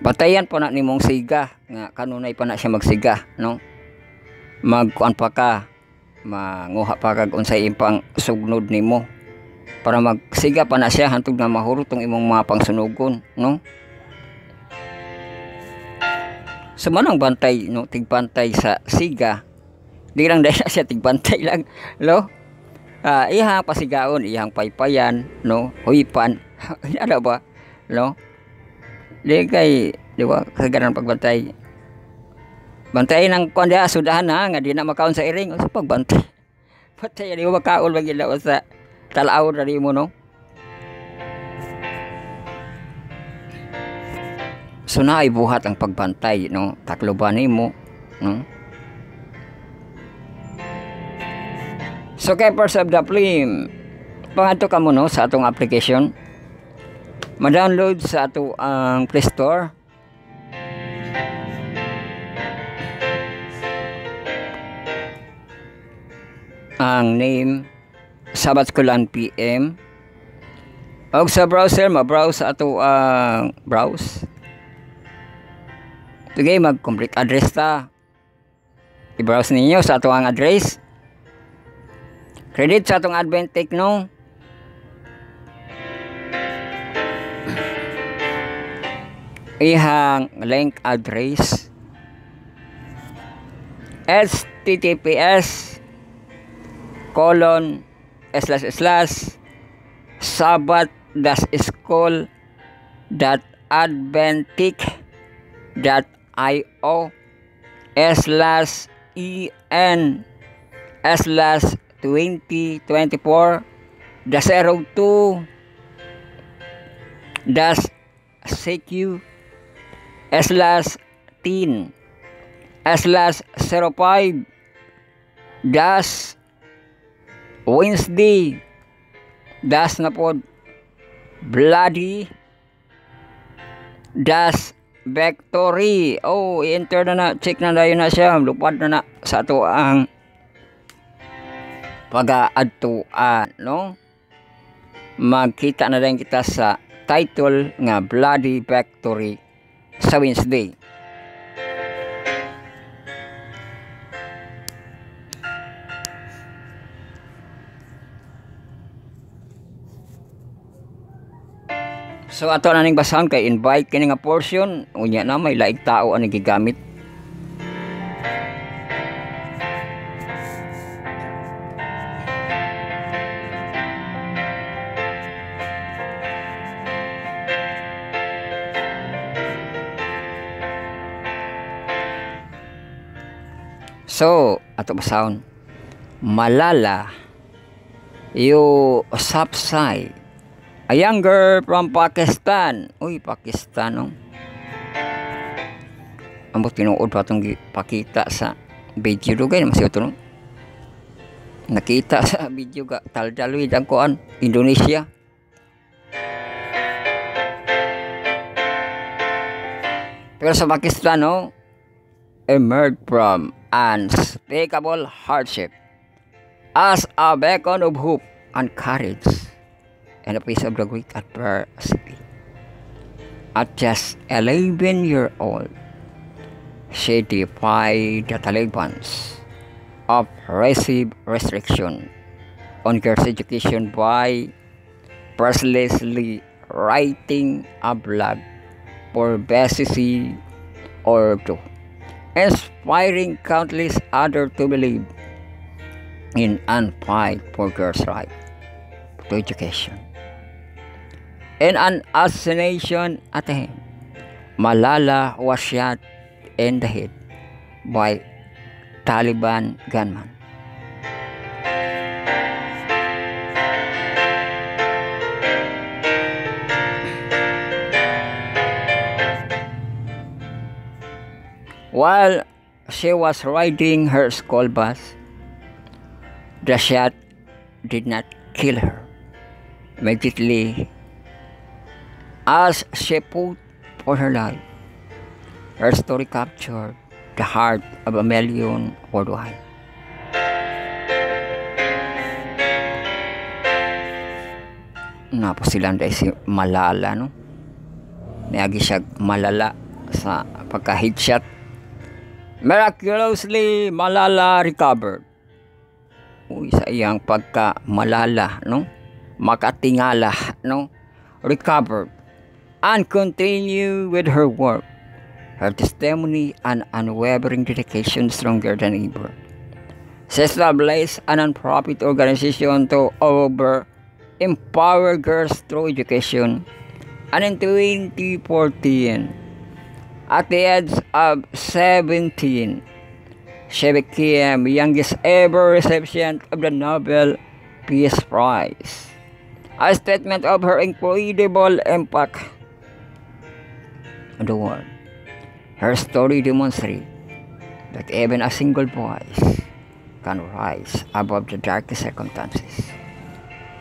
Batayan pa na nimong siga nga kanunay pa na siya magsiga, no? Magkuan pa ka, manguha pa kag unsay impang sugnod nimo para magsiga pa na siya hantod na mahurot tong imong mga pangsunugon, no? Sumanang bantay, no, tigbantay sa siga. Di lang dahil siya tigbantay lang, no? Ihang pasigaon, ihang paypayan, no? Huipan. Ano ba? No? Di kay, di ba, kasagaran pagbantay. Bantay ng kuan dia sudahan na nga di na makaon sa iring o sa pagbantay. Patay di ba makaon bang ilaw sa talaw na mo, no? So naay buhat ang pagbantay, no? Takloban nimo, no? So keepers of the flame, pangadto ka mo, no, sa atong application. Ma-download sa ato ang Play Store. Ang name Sabat Kulan PM. Og sa browser, ma-browse sa ato ang browse. Sige, mag-complete address ta. I-browse ninyo sa atong address. Credit sa atong Advent Techno. Ihang link address. /CQ/10/02/05/Wednesday das na pod bloody das victory. Oh, i-enter na, check na dayon na siya, lupad na sa ato ang pag-aadtuan, no? Magkita na din kita sa title nga Bloody Victory sa Wednesday. So ato na ning basahon kay invite kini nga portion unya na may laig tao ani gigamit. So ato basahon Malala Yousafzai, a young girl from Pakistan. Uy, Pakistan, no? Ambot tinuod pa itong pakita sa video dugay na masih ito, no? Nakita sa video ka taldaloy ang kuan Indonesia. Pero sa Pakistan, no, emerged from unspeakable hardship as a beacon of hope and courage and a piece of the great adversity. At just 11-year-old, she defied the Taliban's oppressive restriction on girls' education by mercilessly writing a blog for BCC Urdu, inspiring countless others to believe in and fight for girls' right to education. In an assassination attempt, Malala was shot in the head by Taliban gunmen. While she was riding her school bus, the shot did not kill her immediately as she fought for her life. Her story captured the heart of a million worldwide. naposilan dahil si Malala, no? Niyagi siya malala sa pagka-headshot. Miraculously, Malala recovered. Uy, sa iyang pagka-malala, no? Makatingala, no? Recovered and continue with her work. Her testimony and unwavering dedication stronger than ever. She established a non-profit organization to empower girls through education. And in 2014, at the age of 17, she became the youngest ever recipient of the Nobel Peace Prize. A statement of her incredible impact on the world. Her story demonstrates that even a single voice can rise above the darkest circumstances,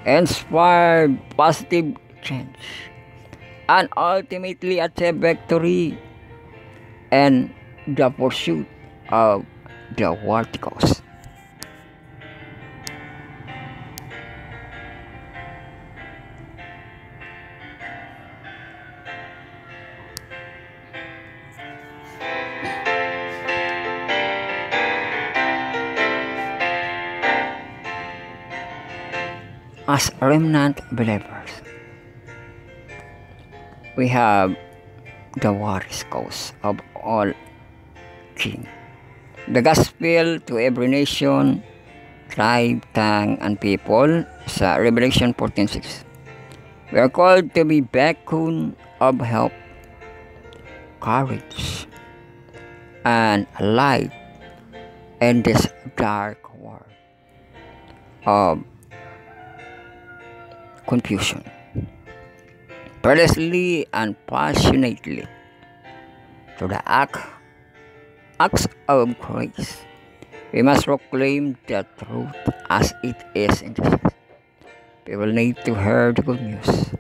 inspire positive change, and ultimately achieve victory in the pursuit of the worthy cause. As remnant believers, we have the worthy cause of all king. The gospel to every nation, tribe, tongue, and people sa Revelation 14:6. We are called to be beacon of help, courage, and light in this dark world of confusion. Fearlessly and passionately to the acts of grace, we must proclaim the truth as it is in Jesus. People need to hear the good news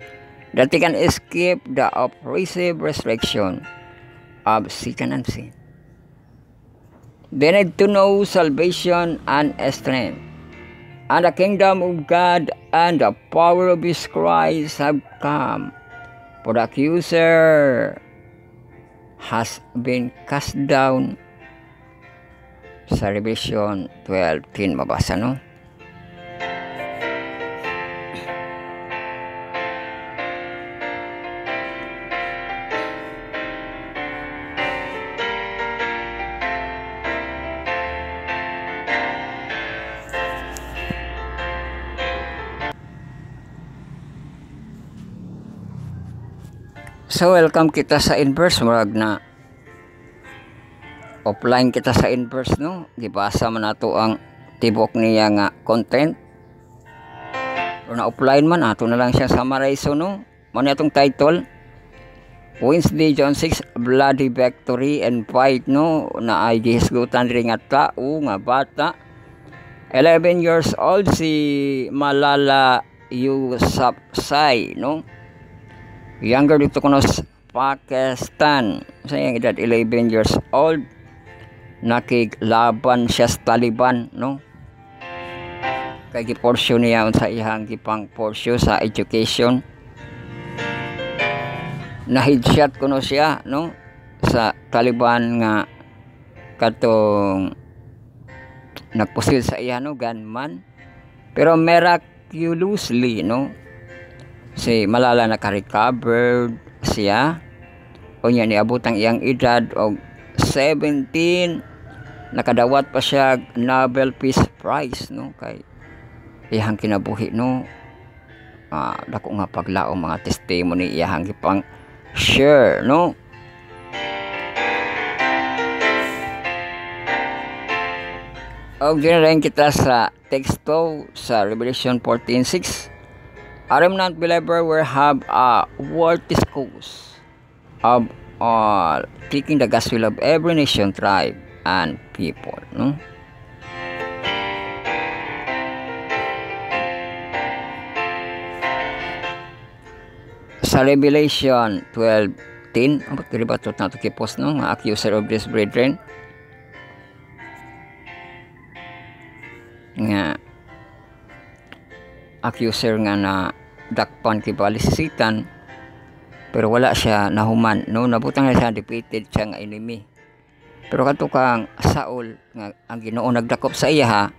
that they can escape the oppressive restriction of Satan and sin. They need to know salvation and strength, and the kingdom of God and the power of His Christ have come. For the accuser has been cast down. Sa Revelation 12:10 mabasa, no? So welcome kita sa inverse, murag na offline kita sa inverse, no? Gibasa man nato ang tibok niya nga content. Pero na offline man ato na lang siya summarize, no? Mano atong title, Wednesday John 6 Bloody Victory and Fight, no? Na ay gihisgutan rin nga tao nga bata 11 years old si Malala Yousafzai, no? Younger dito kuno sa Pakistan. Sa iyang edad 11 years old, nakiglaban siya sa Taliban, no? Kay giporsyo niya sa iyang gipang porsyo sa education. Na-headshot kuno siya, no? Sa Taliban nga katong nagpusil sa iya, no? Gunman. Pero miraculously, no? Si Malala naka-recovered siya. O niya niabot ang iyang edad og 17. Nakadawat pa siya Nobel Peace Prize, no? Kay iyang kinabuhi, no? Dako nga paglaom mga testimony iyang gipang share, no? Og dinarayan kita sa teksto sa Revelation 14:6. A remnant believer will have a worthy cause of all, taking the gospel of every nation, tribe, and people, no? Sa Revelation 12:10, ba't kiribatot na ito kipos, no? Mga accuser of these brethren. Nga accuser nga na dakpan kibalisitan, pero wala siya nahuman, no? Nabutang na siya, defeated siya nga enemy. Pero kadto kang Saul nga ang Ginoo nagdakop sa iya, ha,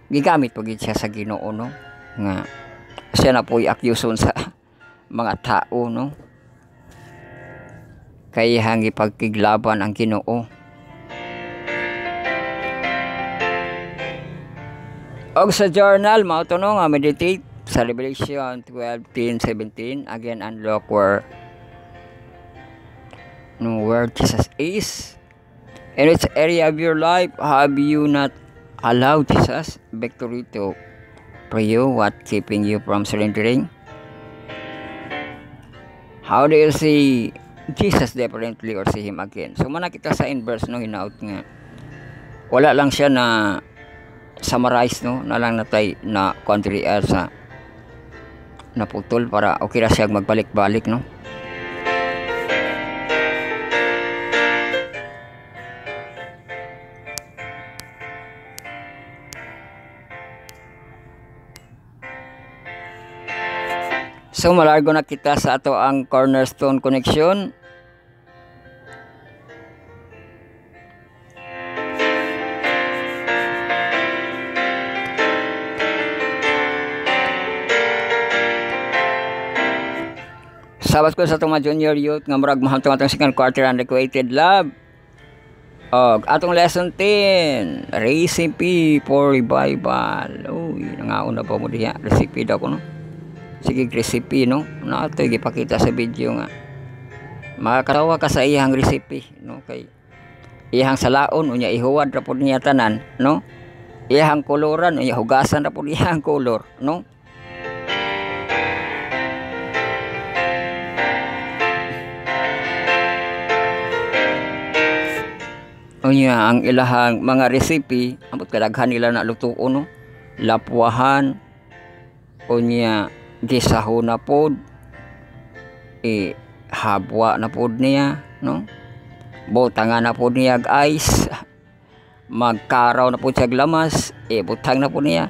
gigamit pagid siya sa Ginoo, no? Nga siya na po'y akyuson sa mga tao, no? Kaya hangi pagkiglaban ang Ginoo. Og sa journal, mao to, no, nga meditate sa Revelation 12:10-17, again unlock where Jesus is. In which area of your life have you not allowed Jesus victory to for you? What keeping you from surrendering? How do you see Jesus differently or see Him again? So man kita sa inverse, no, hinaut nga wala lang siya na summarize, no, na lang natay na country sa naputol para okay ra siya magbalik-balik, no. So malargo na kita sa ato ang cornerstone connection. Sabat ko sa itong mga junior youth nga murag mahal itong atong second quarter unrequited love. Og atong lesson 10, recipe for revival. Uy, nangauna pa mo diya. Recipe daw ko, no? Sige, recipe, no? Na ito gipakita sa video nga. Makakatawa ka sa iyang recipe, no? Kay iyang salaon unya ihuwad ra pud niya tanan, no? Iyang koloran unya hugasan ra pud iyang kolor, no? Unya ang ilahang mga recipe ambot kadaghan nila na lutuon, no? Lapwahan unya gisahon na pod, habwa na pod niya, no? Butangan na pod niya ice, magkaraw na pod siya glamas, butang na pod niya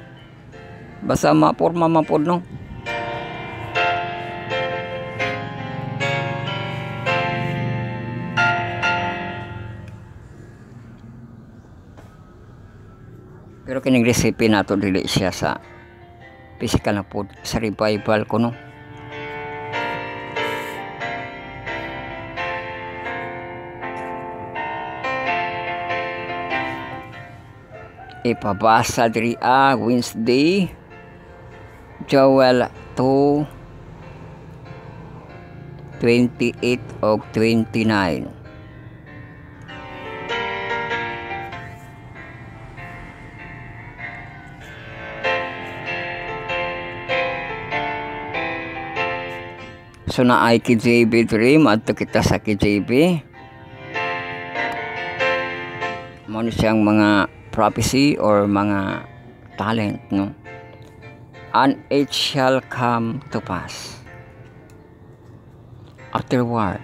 basta maporma man pod, no? Pero kining recipe nato dili siya sa physical na pod, sa revival ko, no. Ipabasa diri Wednesday, Joel 2:28 og 29. So na ay KJV dream adto kita sa KJV. Mo ni siyang mga prophecy or mga talent, no? And it shall come to pass afterward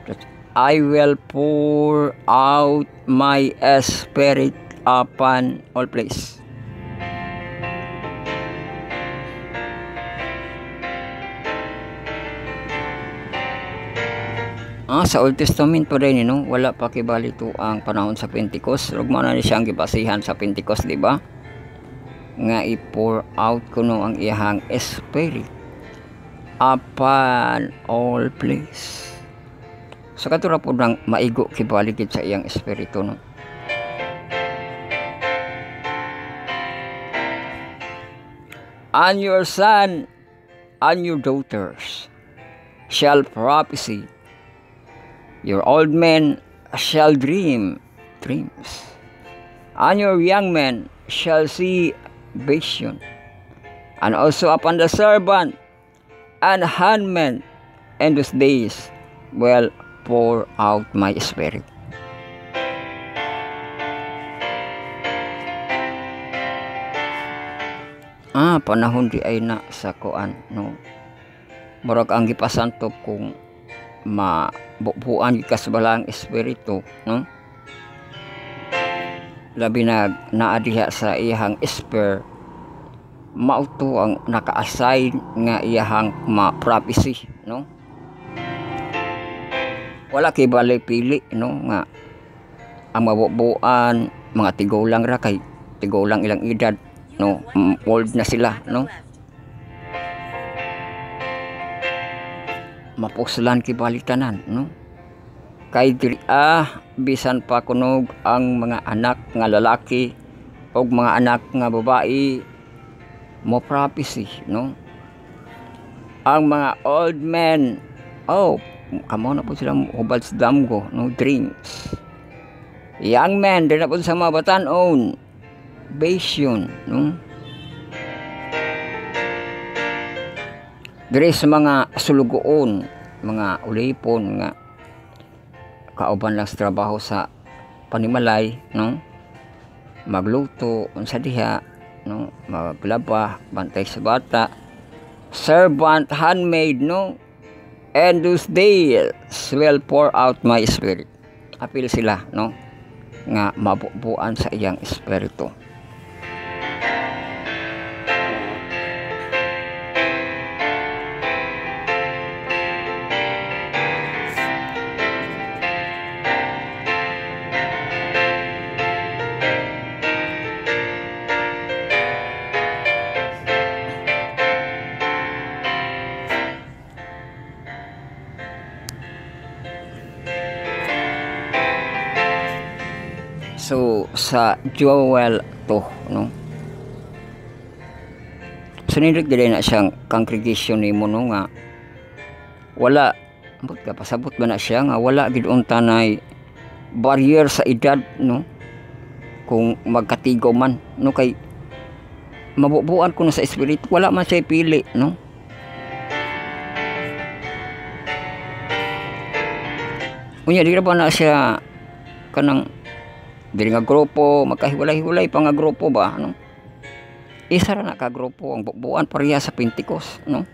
that I will pour out my spirit upon all place. Sa Old Testament pa rin, no? Wala pa kibalito ang panahon sa Pentecost. Rugma na siyang gibasihan sa Pentecost, di ba? Nga i-pour out kuno ang iyang spirit upon all place. So katura po nang maigo kibaligid sa iyang espiritu, no? And your son and your daughters shall prophesy. Your old men shall dream dreams, and your young men shall see vision. And also upon the servant and handmaid in those days will pour out my spirit. Panahon di ay na sa kuan, no? Murag ang gipasanto kung mabubuan kasbalang espiritu, no? Labi na naadiha sa iyang esper mauto ang naka-assign nga iyahang ma-prophecy, no? Wala kay balay pili, no, nga ang mabubuan mga tigulang ra kay tigulang ilang edad, no, old na sila, no? Mapuslan kay balitanan, no? Kay diri bisan pa kunog ang mga anak nga lalaki o mga anak nga babae mo prophecy, no? Ang mga old men, kamo na po sila hubad sa damgo, no, dreams. Young men, din na po sa mga batanon, vision, no? Diri sa mga sulugoon, mga ulipon nga kauban lang sa trabaho sa panimalay, no? Magluto unsa diha, no? Maglaba, bantay sa bata, servant, handmaid, no? And those days will pour out my spirit. Apil sila, no? Nga mabubuan sa iyang espiritu. So sa Joel 2, no? Sunilig dili na siyang congregation nimo, no, nga wala ambot ka pasabot ba na siya nga wala gid unta nay barrier sa edad, no? Kung magkatigaw man, no, kay mabubuan ko na sa espiritu, wala man siya pili, no? Unya di ba na siya kanang dili nga grupo, magkahiwalay-hiwalay pa nga grupo ba, no? Isa ra na ka grupo ang bubuan pareha sa Pentecost, no?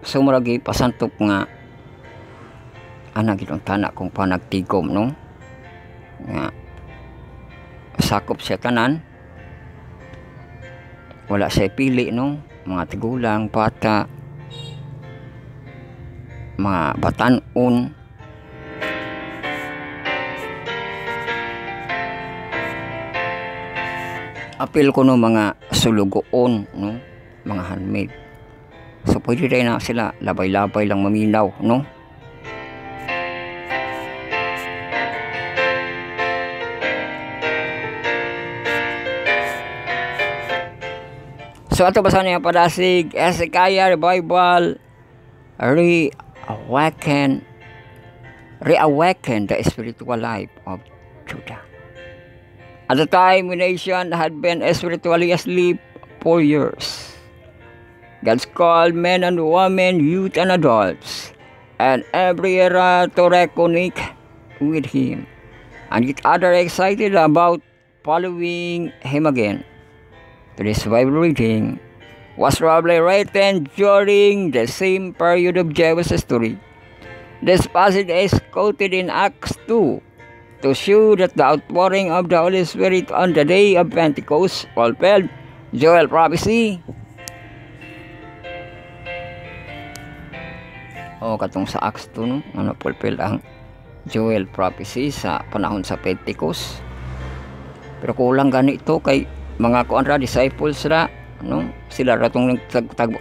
So maragi pasantok nga ana gid ang tanak kung panagtigom, no? Nga sakop siya tanan, wala siya pili, no? Mga tigulang, bata, mga batanon, apil ko no mga sulugoon, no, mga handmaid. So pwede rin na sila labay-labay lang maminaw, no? So ato basahan niya padasig Hezekiah revival, reawaken the spiritual life of Judah. At the time when nation had been spiritually asleep for years, God's called men and women, youth and adults, and every era to reconnect with Him, and get other excited about following Him again. Today's Bible reading was probably written during the same period of Jesus's story. This passage is quoted in Acts 2 to show that the outpouring of the Holy Spirit on the day of Pentecost fulfilled Joel prophecy. Katong sa Acts 2, no? Ano fulfill ang Joel prophecy sa panahon sa Pentecost. Pero kulang ganito kay mga kuan ra disciples ra, no? Sila ra tong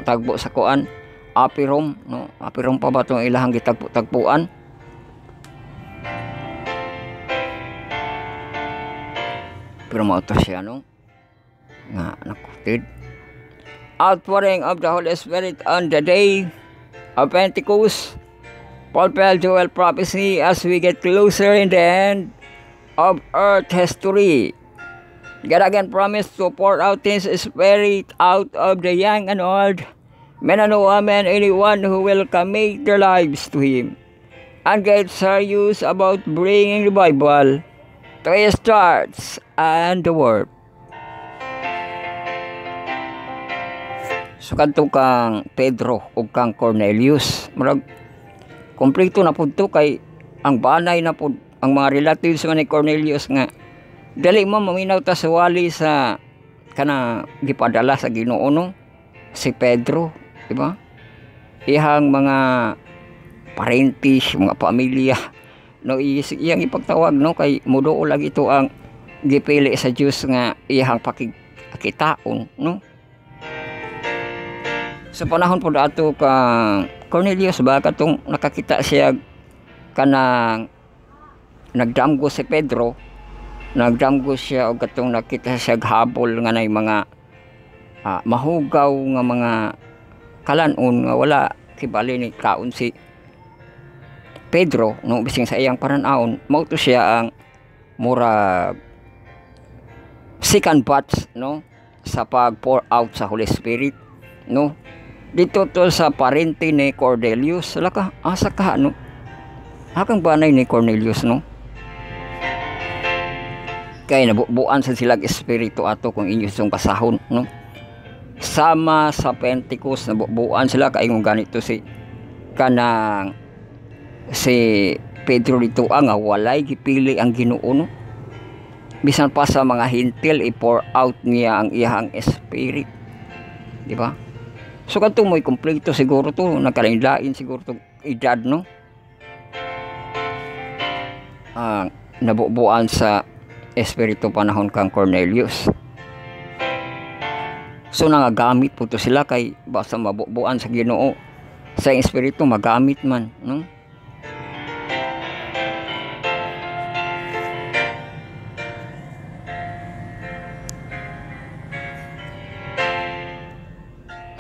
tagbo sa kuan apirom, no? Apirom pa ba tong ilahang gitagpo-tagpuan? Pero mao to siya, no? Nga nakutid. Outpouring of the Holy Spirit on the day of Pentecost fulfill Joel prophecy as we get closer in the end of earth history. God again promised to pour out His Spirit out of the young and old, men and women, anyone who will commit their lives to Him, and get serious about bringing the Bible to His church and the world. So kadto kang Pedro o kang Cornelius, murag Kompleto na pud to kay ang banay na pud ang mga relatives man ni Cornelius nga dali mo maminaw ta sa wali sa kana gipadala sa Ginoo no si Pedro, di ba? Ihang mga parentes, mga pamilya no iyang ipagtawag no kay muduo lagi ito ang gipili sa Dios nga iyang pakikitaon no. Sa panahon po ato ka Cornelius ba katong nakakita siya kanang nagdamgo si Pedro, nagdamgo siya o katong nakita siya habol nga nay mga mahugaw nga mga kalanon nga wala kibali ni kaon si Pedro no bising sa iyang paran-aon mao to siya ang mura second batch no sa pag pour out sa Holy Spirit no dito to sa parente ni Cornelius laka asa ka no hakang banay ni Cornelius no kay nabubuan sa silag espiritu ato kung inyo song kasahon no sama sa Pentecost nabubuan sila kay kung ganito si kanang si Pedro dito ang walay gipili ang Ginoo no bisan pa sa mga hintil i-pour out niya ang iyang spirit, di ba? So kanto mo'y kompleto siguro to nakalain-lain siguro to edad no nabubuan sa espiritu panahon kang Cornelius. So nangagamit po to sila kay basta mabubuan sa Ginoo sa espiritu magamit man no.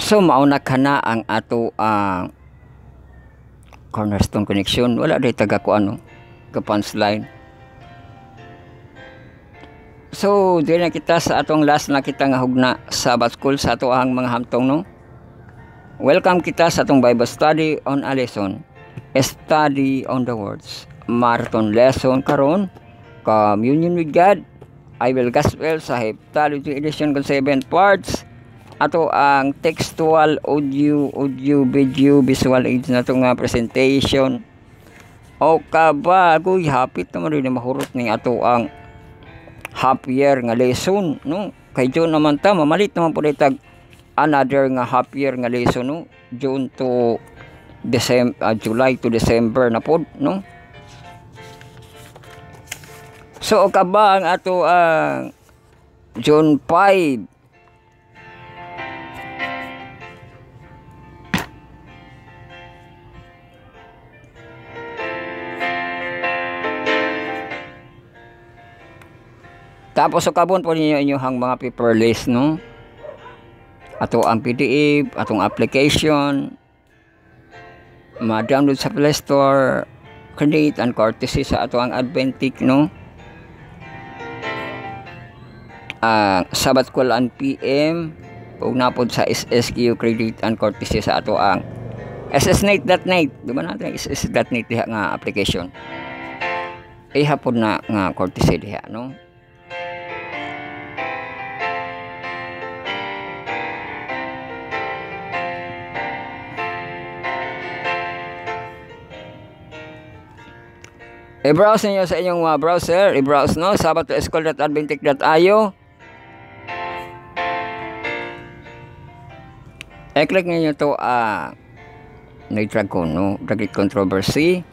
So mauna ka na ang ato Cornerstone Connection wala day taga ko ano ka punchline. So, di na kita sa atong last na kita nga hugna Sabbath School sa ato ang mga hamtong no. Welcome kita sa atong Bible study on a lesson. Study on the words. Marathon lesson karon. Communion with God. I will gospel sa Heptalogy edition kung 7 parts. Ato ang textual, audio, video, visual aids na ito nga presentation. O kabago, hapit naman rin na mahurot ng ato ang half year nga lesson no kay June naman ta mamalit naman po tag another nga half year nga lesson no June to December July to December na pod no. So kaba ang ato ang June 5 tapos so kabon po ninyo inyong mga paper list no ato ang PDF atong application ma-download sa Play Store credit and courtesy sa ato ang Adventic no Sabbath School and PM ug napod sa SSQ credit and courtesy sa ato ang ssnet.net di ba natin ss.net diha nga application ihapon na nga courtesy diha no. I-browse niyo sa inyong browser, i-browse no, sabbathschool.adventist.io. I-click niyo to na-drag ko no, drag controversy.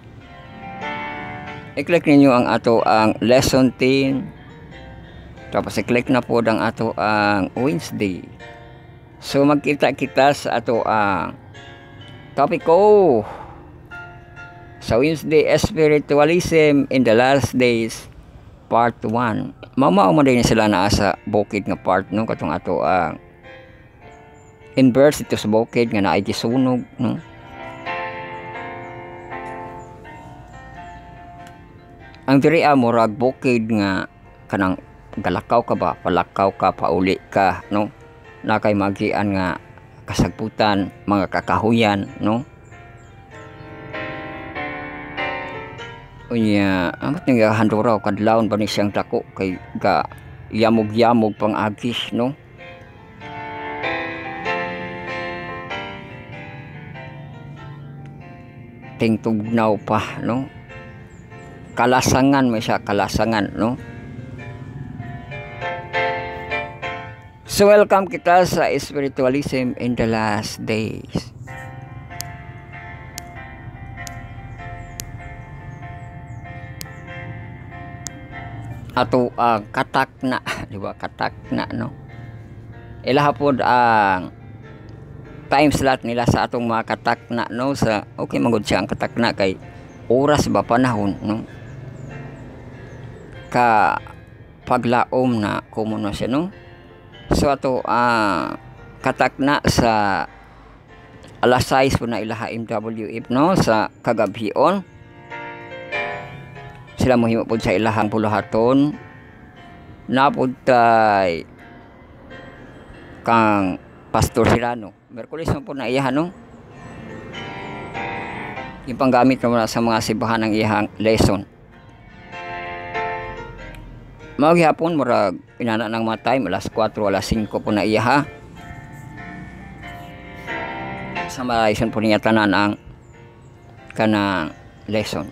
I-click niyo ang ato ang lesson 10. Tapos i-click na po ang ato ang Wednesday. So magkita kita sa ato ang topic ko. Sa Wednesday, Spiritualism in the Last Days, Part 1. Mamao mo din sila naa sa bukid nga part, no? Katong ato in verse ito sa bukid nga naay gisunog, no? Ang diri murag bukid nga kanang galakaw ka ba, palakaw ka, pauli ka, no? Nakay magian nga kasagputan, mga kakahuyan, no? Unya, amat nga handuraw kadlawon ba ni siyang dako kay ga yamog-yamog pang agis no. tingtugnaw pa, no? Kalasangan may siya, kalasangan, no? So welcome kita sa Spiritualism in the Last Days. Ato ang katak na, di ba? Katak na, no? Ilahapod ang time slot nila sa atong mga katak na, no? Sa okay magud siya ang katak na kay oras ba panahon, no? Ka paglaom na kumo na siya, no? So ato katak na sa alas 6 po na ilaha MWF, no? Sa kagabhion sila mohimo pod sa ilahang bulahaton napod tay kang Pastor Silano. Merkulis mo po na iyahan, no? Yung panggamit na sa mga sibahan ng iyahang lesson. Mawag hapon, murag pinana ng mga time, alas 4, alas 5 po na iyaha. Sa lesson po niya tanan ang kanang lesson.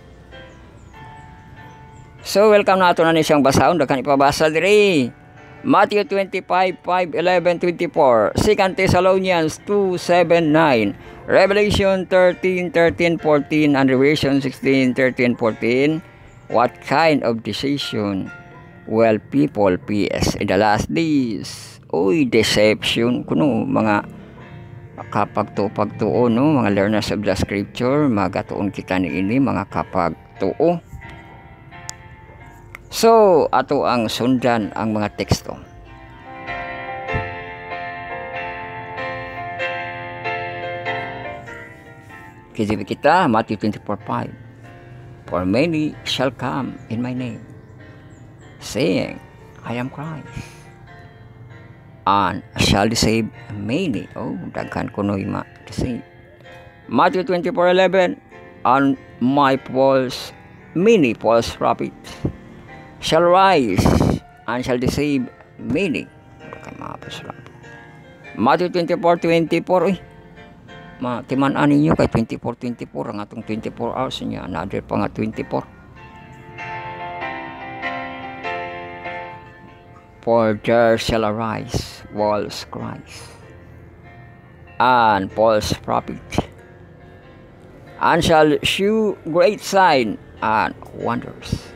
So, welcome na ito na siyang basahon. Dakan ipabasa diri. Matthew 25:5, 11, 24. 2 Thessalonians 2:7-9. Revelation 13:13, 14. And Revelation 16:13, 14. What kind of decision will people face in the last days? Uy, deception. Kuno, mga kapagtuo, no? Mga learners of the scripture, magatuon kita ni ini, mga kapagtuo. So, ato ang sundan ang mga teksto. Kisibi kita, Matthew 24:5. For many shall come in my name, saying, I am Christ, and shall deceive many. Oh, daghan kuno'y ma-deceive. Matthew 24:11. And many false prophets shall rise and shall deceive many. Matthew 24:24. Timan-an ninyo kay 24:24 ang atong 24 hours niya. Another pa nga 24. For there shall arise false Christ and false prophets, and shall shew great signs and wonders,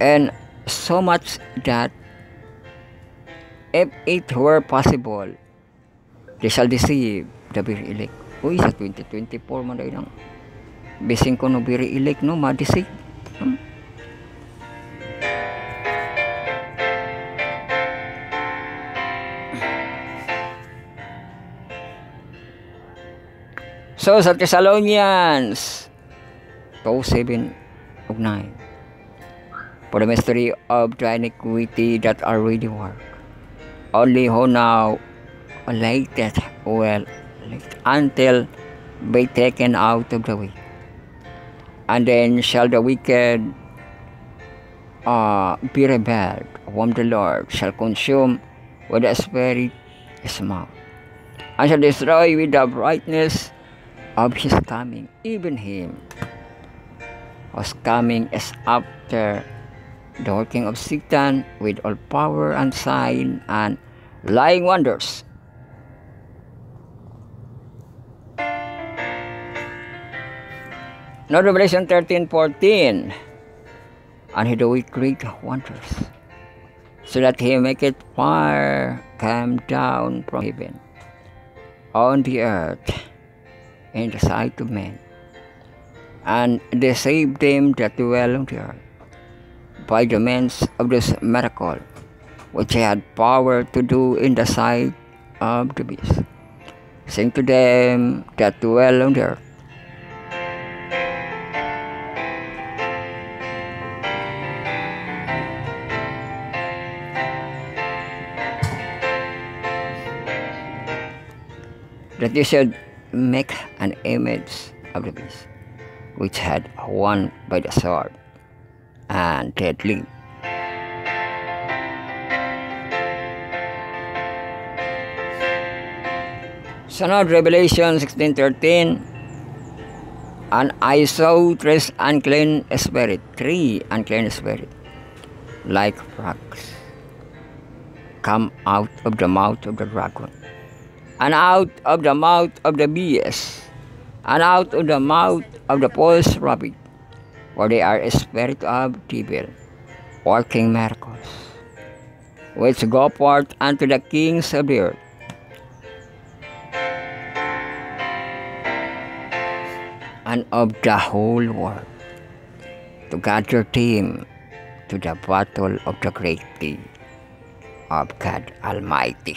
and so much that if it were possible, they shall deceive the very elect. Uy, sa 2024 man dahil lang. Bising ko no very elect, no? Ma-deceive. So, sa Thessalonians 2:7-9. For the mystery of the iniquity that already work, only who now latest will until be taken out of the way. And then shall the wicked be rebelled, whom the Lord shall consume with the spirit his mouth, and shall destroy with the brightness of his coming. Even him whose coming is after the working of Satan with all power and sign and lying wonders. Now Revelation 13:14. And he doeth great wonders, so that he maketh fire come down from heaven on the earth in the sight of men, and deceive them that dwell on the earth by the means of this miracle which he had power to do in the sight of the beast, saying to them that dwell on the earth, that they should make an image of the beast, which had won by the sword and deadly. Sunod, Revelation 16:13. And I saw three unclean spirits, like frogs, come out of the mouth of the dragon, and out of the mouth of the beast, and out of the mouth of the false prophet, for they are a spirit of devil, working miracles, which go forth unto the kings of the earth, and of the whole world, to gather them to the battle of the great day of God Almighty.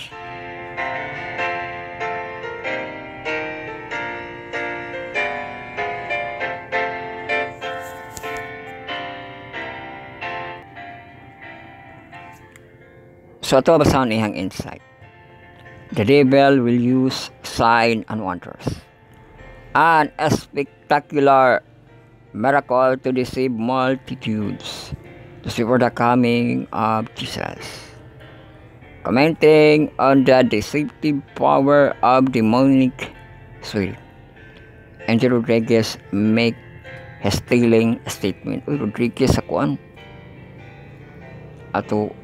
So ito basahan niyang insight. The devil will use sign and wonders and a spectacular miracle to deceive multitudes to see for the coming of Jesus. Commenting on the deceptive power of demonic spirit, Andrew Rodriguez make his telling statement. Rodriguez akuan ato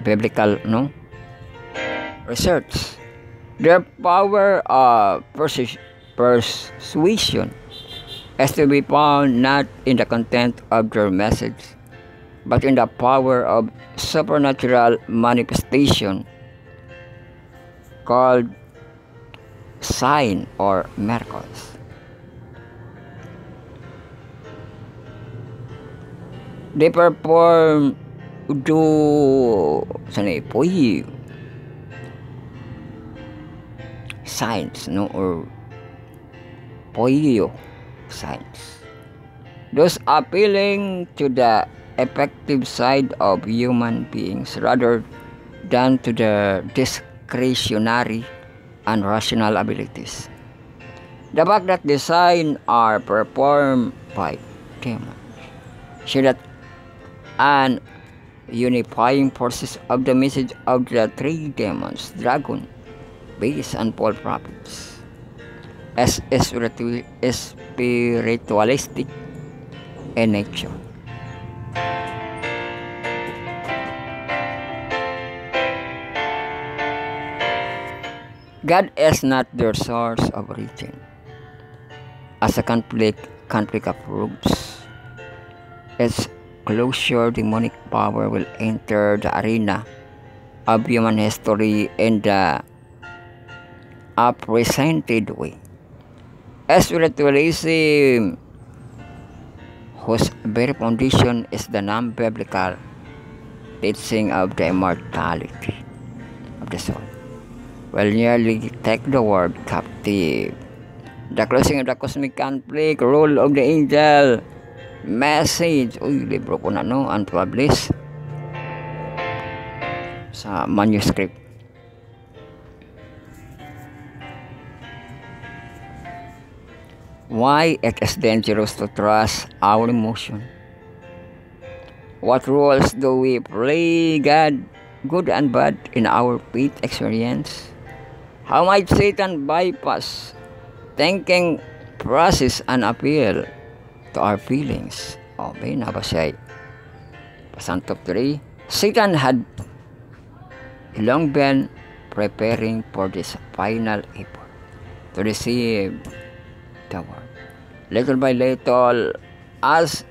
biblical research. Their power of persuasion is to be found not in the content of their message, but in the power of supernatural manifestation called sign or miracles. They perform signs or signs, those appealing to the effective side of human beings rather than to the discretionary and rational abilities. The fact that the signs are performed by demons show that an unifying forces of the message of the three demons, dragon, beast, and false prophets, as spiritualistic in nature. God is not their source of origin. As a conflict approves, its closer demonic power will enter the arena of human history in the presented way. Spiritualism, whose very foundation is the non-biblical teaching of the immortality of the soul, will nearly take the world captive. The closing of the cosmic conflict, role of the angel, message, libro ko na unpublished sa manuscript. Why it is dangerous to trust our emotion? What roles do we play, God, good and bad, in our faith experience? How might Satan bypass thinking process and appeal to our feelings? Okay, nabasay. Pasang top 3. Satan had long been preparing for this final effort to deceive the world. Little by little, as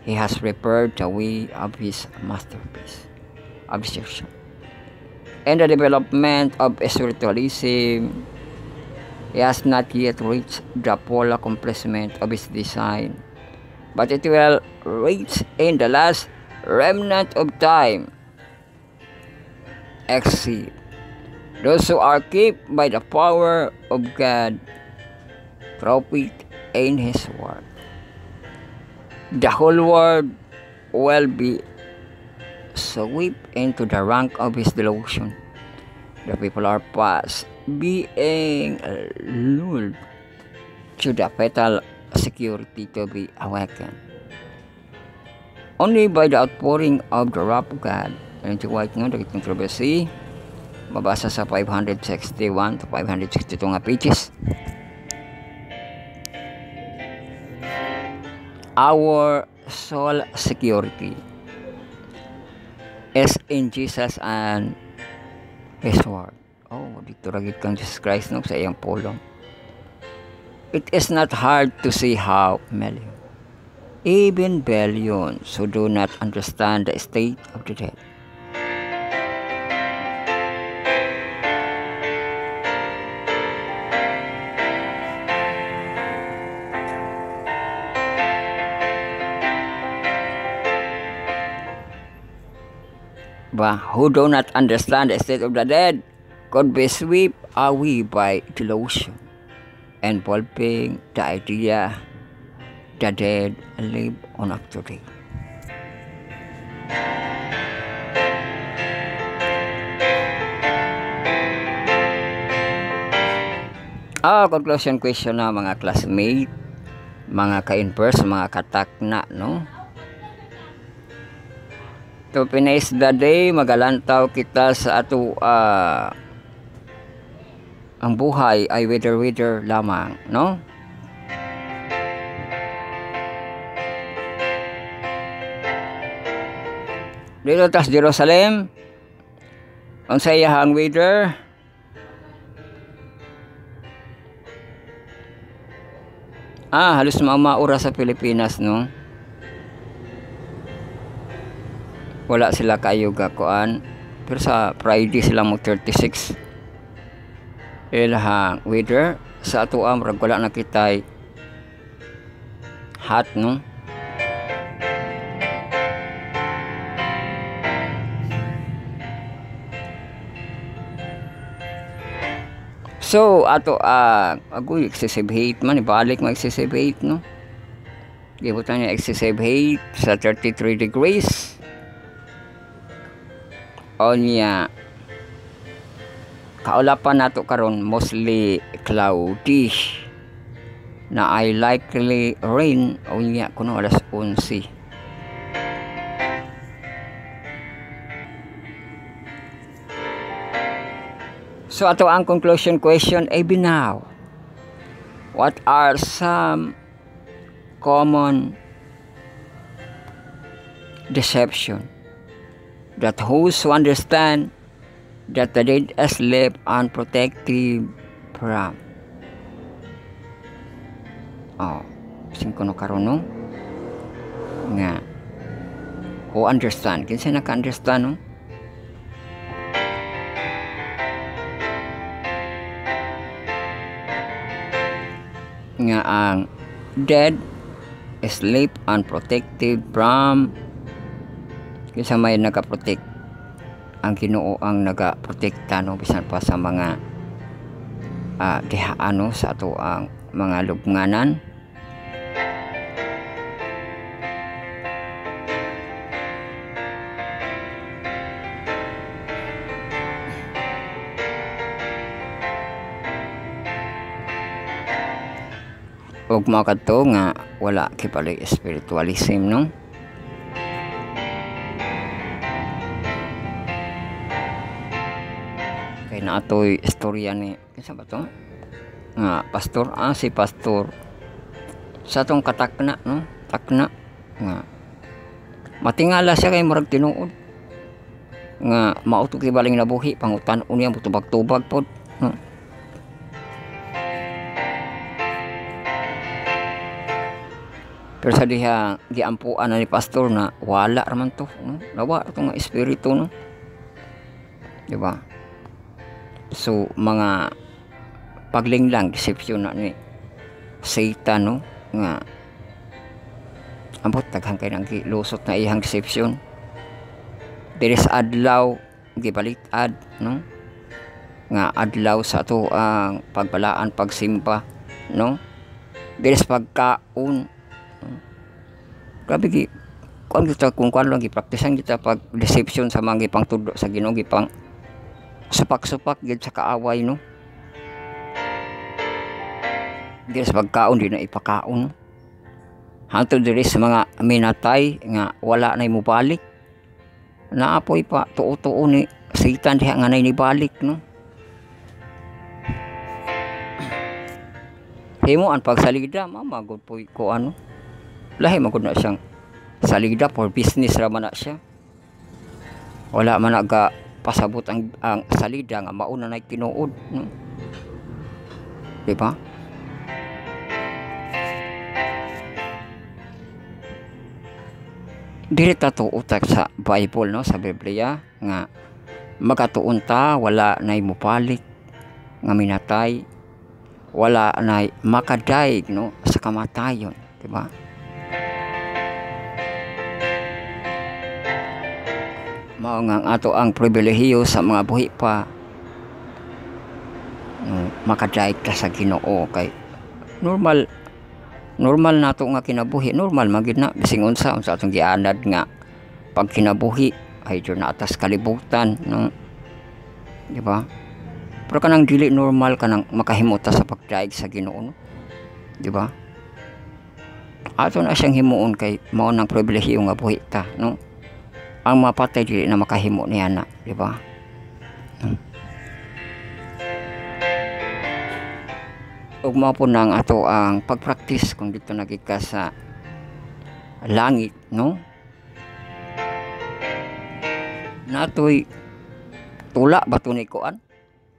he has prepared the way of his masterpiece of deception. In the development of spiritualism, he has not yet reached the full accomplishment of his design, but it will reach in the last remnant of time. Exceed those who are kept by the power of God through faith in his word. The whole world will be swept into the rank of his delusion. The people are past being lulled to the fatal security to be awakened. Only by the outpouring of the wrath of God and to white the controversy mabasa sa 561 to 562 nga pages. Our soul security is in Jesus and His Word. Oh, dito ragit kang Jesus Christ no, sa iyang pulong. It is not hard to see how million, even billions who do not understand the state of the dead, who do not understand the state of the dead could be swept away by delusion, involving the idea the dead live on after day. Conclusion question na mga classmate, mga ka-inverse, mga katakna, no? To finish the day, magalantaw kita sa ato ang buhay ay wither lamang, no? Dito tas Jerusalem, ang sayahang wither, halos maura sa Pilipinas, no? Wala sila kayo gakuan, pero sa Friday sila mo 36 ilahang weather sa ato rag wala na kitay hot, no? So ato agoy excessive heat man, ibalik mo excessive heat, no? Gibutan niya excessive heat sa 33 degrees o niya kaulapan nato karon mostly cloudy na ay likely rain o niya kuno alas 11. So ato ang conclusion question ay binaw, what are some common deception that those who understand that the dead is left unprotected from? Singko no karon, no? Nga who understand, kinsa naka-understand, no? Nga ang dead is left unprotected from, kinsa may nagaprotect, ang Ginoo ang nagaprotekta, no, bisan pa sa mga dihaan, sa ato ang mga lubnganan. Ug mao kadto nga wala kipalay spiritualism, no? Kay na atoy istorya ni kinsa ba to? Nga pastor, si pastor sa tong katakna, no? Takna nga matingala siya kay murag tinuod nga mauto kay baling nabuhi pangutan-on niya tubag-tubag pod, no? Pero sa diha giampuan na ni pastor na wala raman to, no? Lawa to nga espiritu, no? Di ba? So mga paglinglang deception na ni Satan, no? Nga ambot daghang kay nang gilusot na iyang deception. There is adlaw gibalitad, no? Nga adlaw sa ato ang pagbalaan, pagsimba, no? There is pagkaon. Grabe kung kuan lang gipraktisan kita pag deception sa mga gipang tudlo sa Ginoo, gipang supak-supak gid sa kaaway, no? Di sa pagkaon di na ipakaon, no? Hantod diri sa mga minatay nga wala na mubalik, naapoy pa tuo-tuo ni sitan diha nga nay nibalik, no. Himo ang pagsalida mamagod po ko ano. Lahi magod na siyang salida for business ra man na siya. Wala man naga pasabot ang salida nga mauna na tinuod, no. Di ba? Dili ta tuutak sa Bible, no, sa Biblia nga magatuon ta wala nay mupalit nga minatay, wala nay makadaig, no, sa kamatayon, di ba? Mao nga ato ang pribilehiyo sa mga buhi pa, makadaig ka sa Ginoo kay normal nato nga kinabuhi, normal magid na bising unsa atong gianad nga pag kinabuhi ay na atas kalibutan, no, di ba? Pero kanang dili normal kanang makahimota sa pagdaig sa Ginoo, no? Di ba? Ato na siyang himuon kay mao nang pribilehiyo nga buhi ta, no. Ang mapatay dili na makahimo niya na, di ba? Ug mao po nang ato ang pagpractice kung dito nagika sa langit, no. Natoy tula bato ni kuan,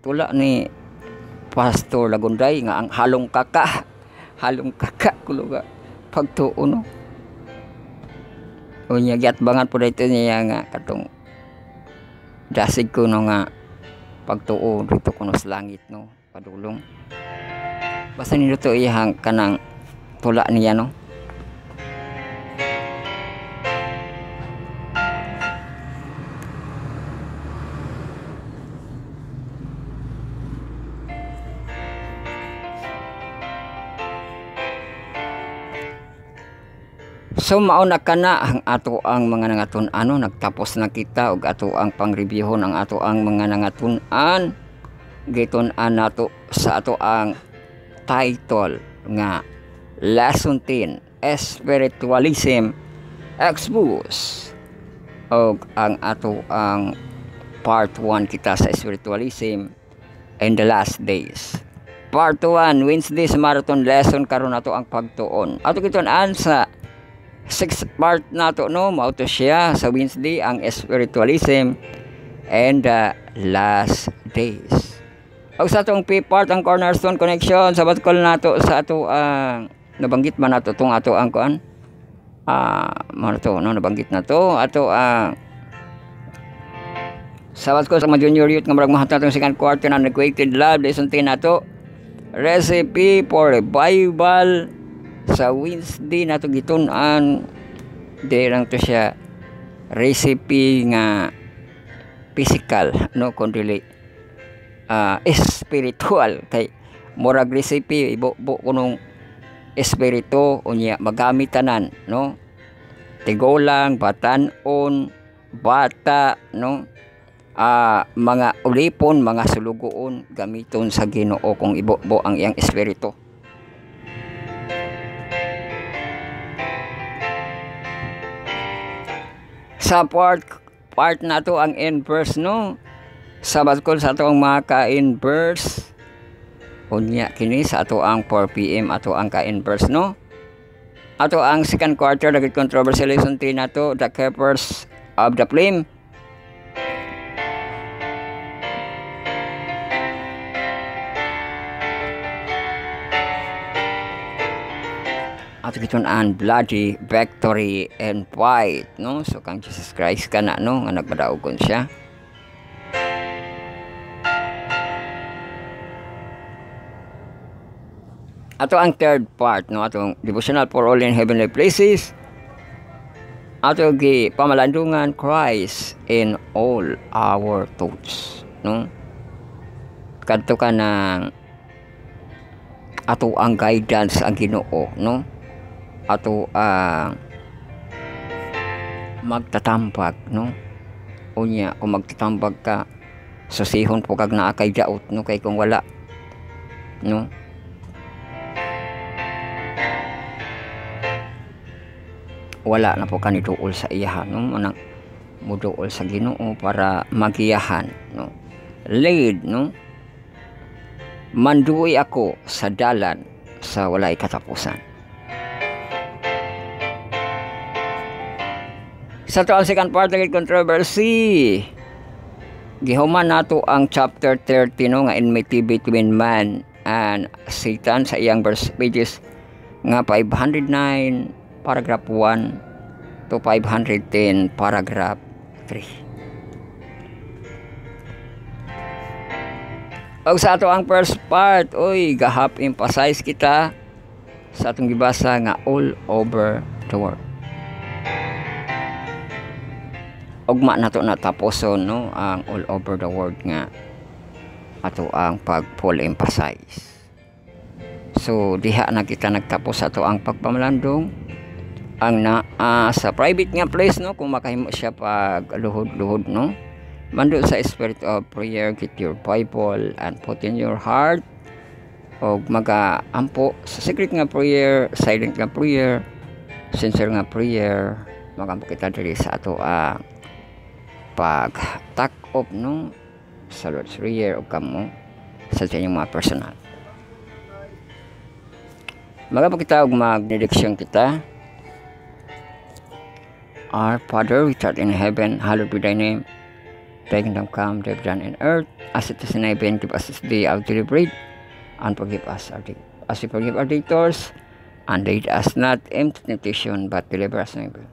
tula ni Pastor Lagunday nga ang halong kaka kuluga pagtuo, no. Unya giatbangan po dito niya nga katong dasig ko no nga pagtuo dito kuno sa langit, no, padulong. Basta nito iyang kanang tula niya, no. So mao na kana ang ato ang mga nangatun-ano, nagtapos na kita og ato ang pangrebyuhon ang ato ang mga nangatun-an. Gitun-an nato sa ato ang title nga Lesson 10, Spiritualism Exposed, og ang ato ang part 1 kita sa spiritualism in the last days. Part 1 Wednesday's marathon lesson karon nato ang pagtuon. Ato kitun-an sa 6th part nato, no, mao to siya sa Wednesday ang spiritualism and the last days. Og sa atong part ang cornerstone connection sa batkol nato sa ato ang nabanggit man nato tong ato ang kuan mao to, no, nabanggit na to ato ang sa batkol sa mga junior youth nga murag mahatag atong second quarter na Unrequited Love lesson 10 nato, recipe for revival. Sa Wednesday nato gitun-an dirang to siya recipe nga physical, no, kundi spiritual kay murag recipe ibo kunong espiritu unya magamit tanan, no, tigulang, batan-on, bata, no, mga ulipon, mga sulugoon gamiton sa Ginoo kung ibo ang iyang espiritu. Sa part na to ang inverse, no, sa batkol sa ato ang mga ka-inverse unya kini sa ato ang 4 PM ato ang ka-inverse, no. Ato ang second quarter dagit controversy lesson 3 nato, the keepers of the flame. At gitun-an bloody victory and fight, no. So kang Jesus Christ kana, no, nga nagpadaogon siya. Ato ang third part, no, atong devotional for all in heavenly places. Ato gi pamalandungan Christ in all our thoughts, no. Kadto ka ng ato ang guidance ang Ginoo, no. Ato magtatambag, no. Unya kung magtatambag ka susihon po kag naa kay daot, no, kay kung wala, no, wala na po kanituol sa iya, no, manang muduol sa Ginoo para magiyahan, no? Lead, no? Manduoy ako sa dalan sa walay katapusan. Sa to ang second part ng controversy, gihuman nato ang chapter 30, no, nga enmity between man and Satan sa iyang verse pages nga 509 paragraph 1 to 510 paragraph 3. Og sa ato ang first part, gahap emphasize kita sa atong gibasa nga all over the world. Ugma nato nataposon, no, ang all over the world nga ato ang pag-full emphasize. So diha na kita nagtapos ato ang pagpamalandong ang sa private nga place, no, kung makahimo siya pag luhod-luhod, no, mando sa spirit of prayer, get your Bible and put in your heart og maga-ampo sa secret nga prayer, silent nga prayer, sincere nga prayer, magampo kita diri sa ato pag tak-op, no, sa Lord's Prayer o kamo sa inyong mga personal. Magampo kita og mag-benediction kita. Our Father, which art in heaven, hallowed be thy name. Thy kingdom come, thy will be done in earth as it is in heaven. Give us this day our daily bread, and forgive us our debt, as we forgive our debtors, and lead us not into temptation, but deliver us from evil.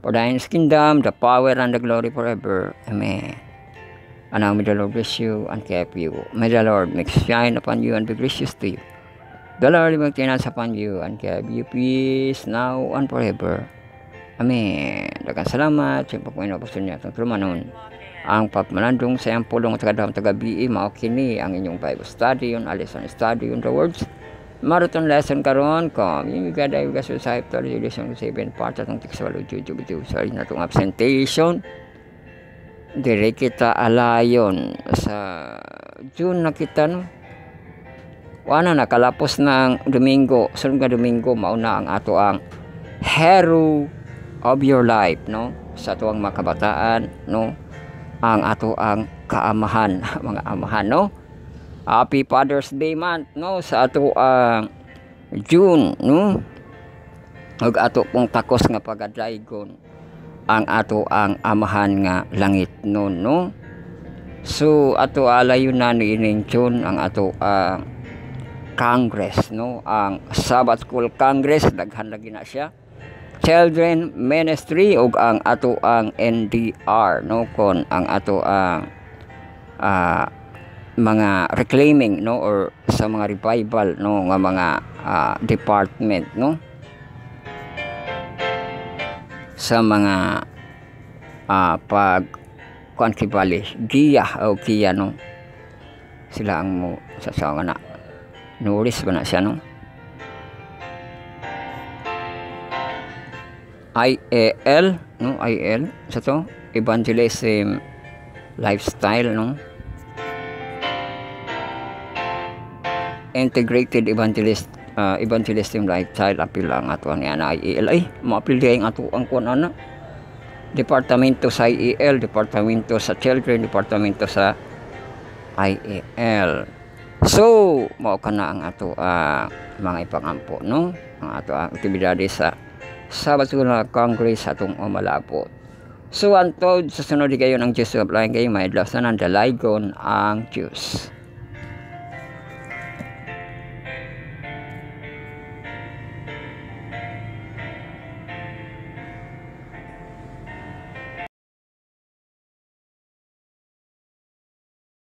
For thine is the kingdom, the power, and the glory forever. Amen. And now may the Lord bless you and keep you. May the Lord make shine upon you and be gracious to you. The Lord maintain us upon you and keep you peace now and forever. Amen. Daghang salamat sa pagpuno apostol niya atong trumanon. Ang pagmalandong sa iyang pulong at tagadahang tagabi, mao kini ang inyong Bible study, yung lesson study, yung the words. Marathon lesson karon kom. Yung gada yung gaso sa hiptor, yung lesson 7 part atong tikswalo juju sa na itong absentation. Dire kita alayon sa June na kita, no. Wala na kalapos ng Domingo, sunod nga Domingo mauna ang ato ang hero of your life, no, sa ato ang makabataan, no, ang ato ang kaamahan, mga amahan, no. Happy Father's Day month, no, sa ato ang June, no. Ug ato pong takos nga pagadaygon ang ato ang amahan nga langit nun, no. So ato alayon na ni ining June ang ato ang Congress, no, ang Sabbath School Congress, daghan lagi na siya. Children Ministry ug ang ato ang NDR, no, kon ang ato ang mga reclaiming, no, or sa mga revival, no, nga mga department, no, sa mga pag kuantibali giya o kiya, no, sila ang mo sa na Nuris ba na siya, no? IAL, no, IAL sa to evangelism lifestyle, no, integrated evangelism lifestyle apil ang ato ang IAL ay maapil di ang ato ang kuan ana departamento sa IAL, departamento sa children, departamento sa IAL. So mao kana ang ato mga ipangampo, no, ang ato ang aktibidade sa Sabbath School Congress atong umalabot. So antod sa sunod kayo ng Diyos, apply kayo may adlaw sa nandalagon ang Diyos.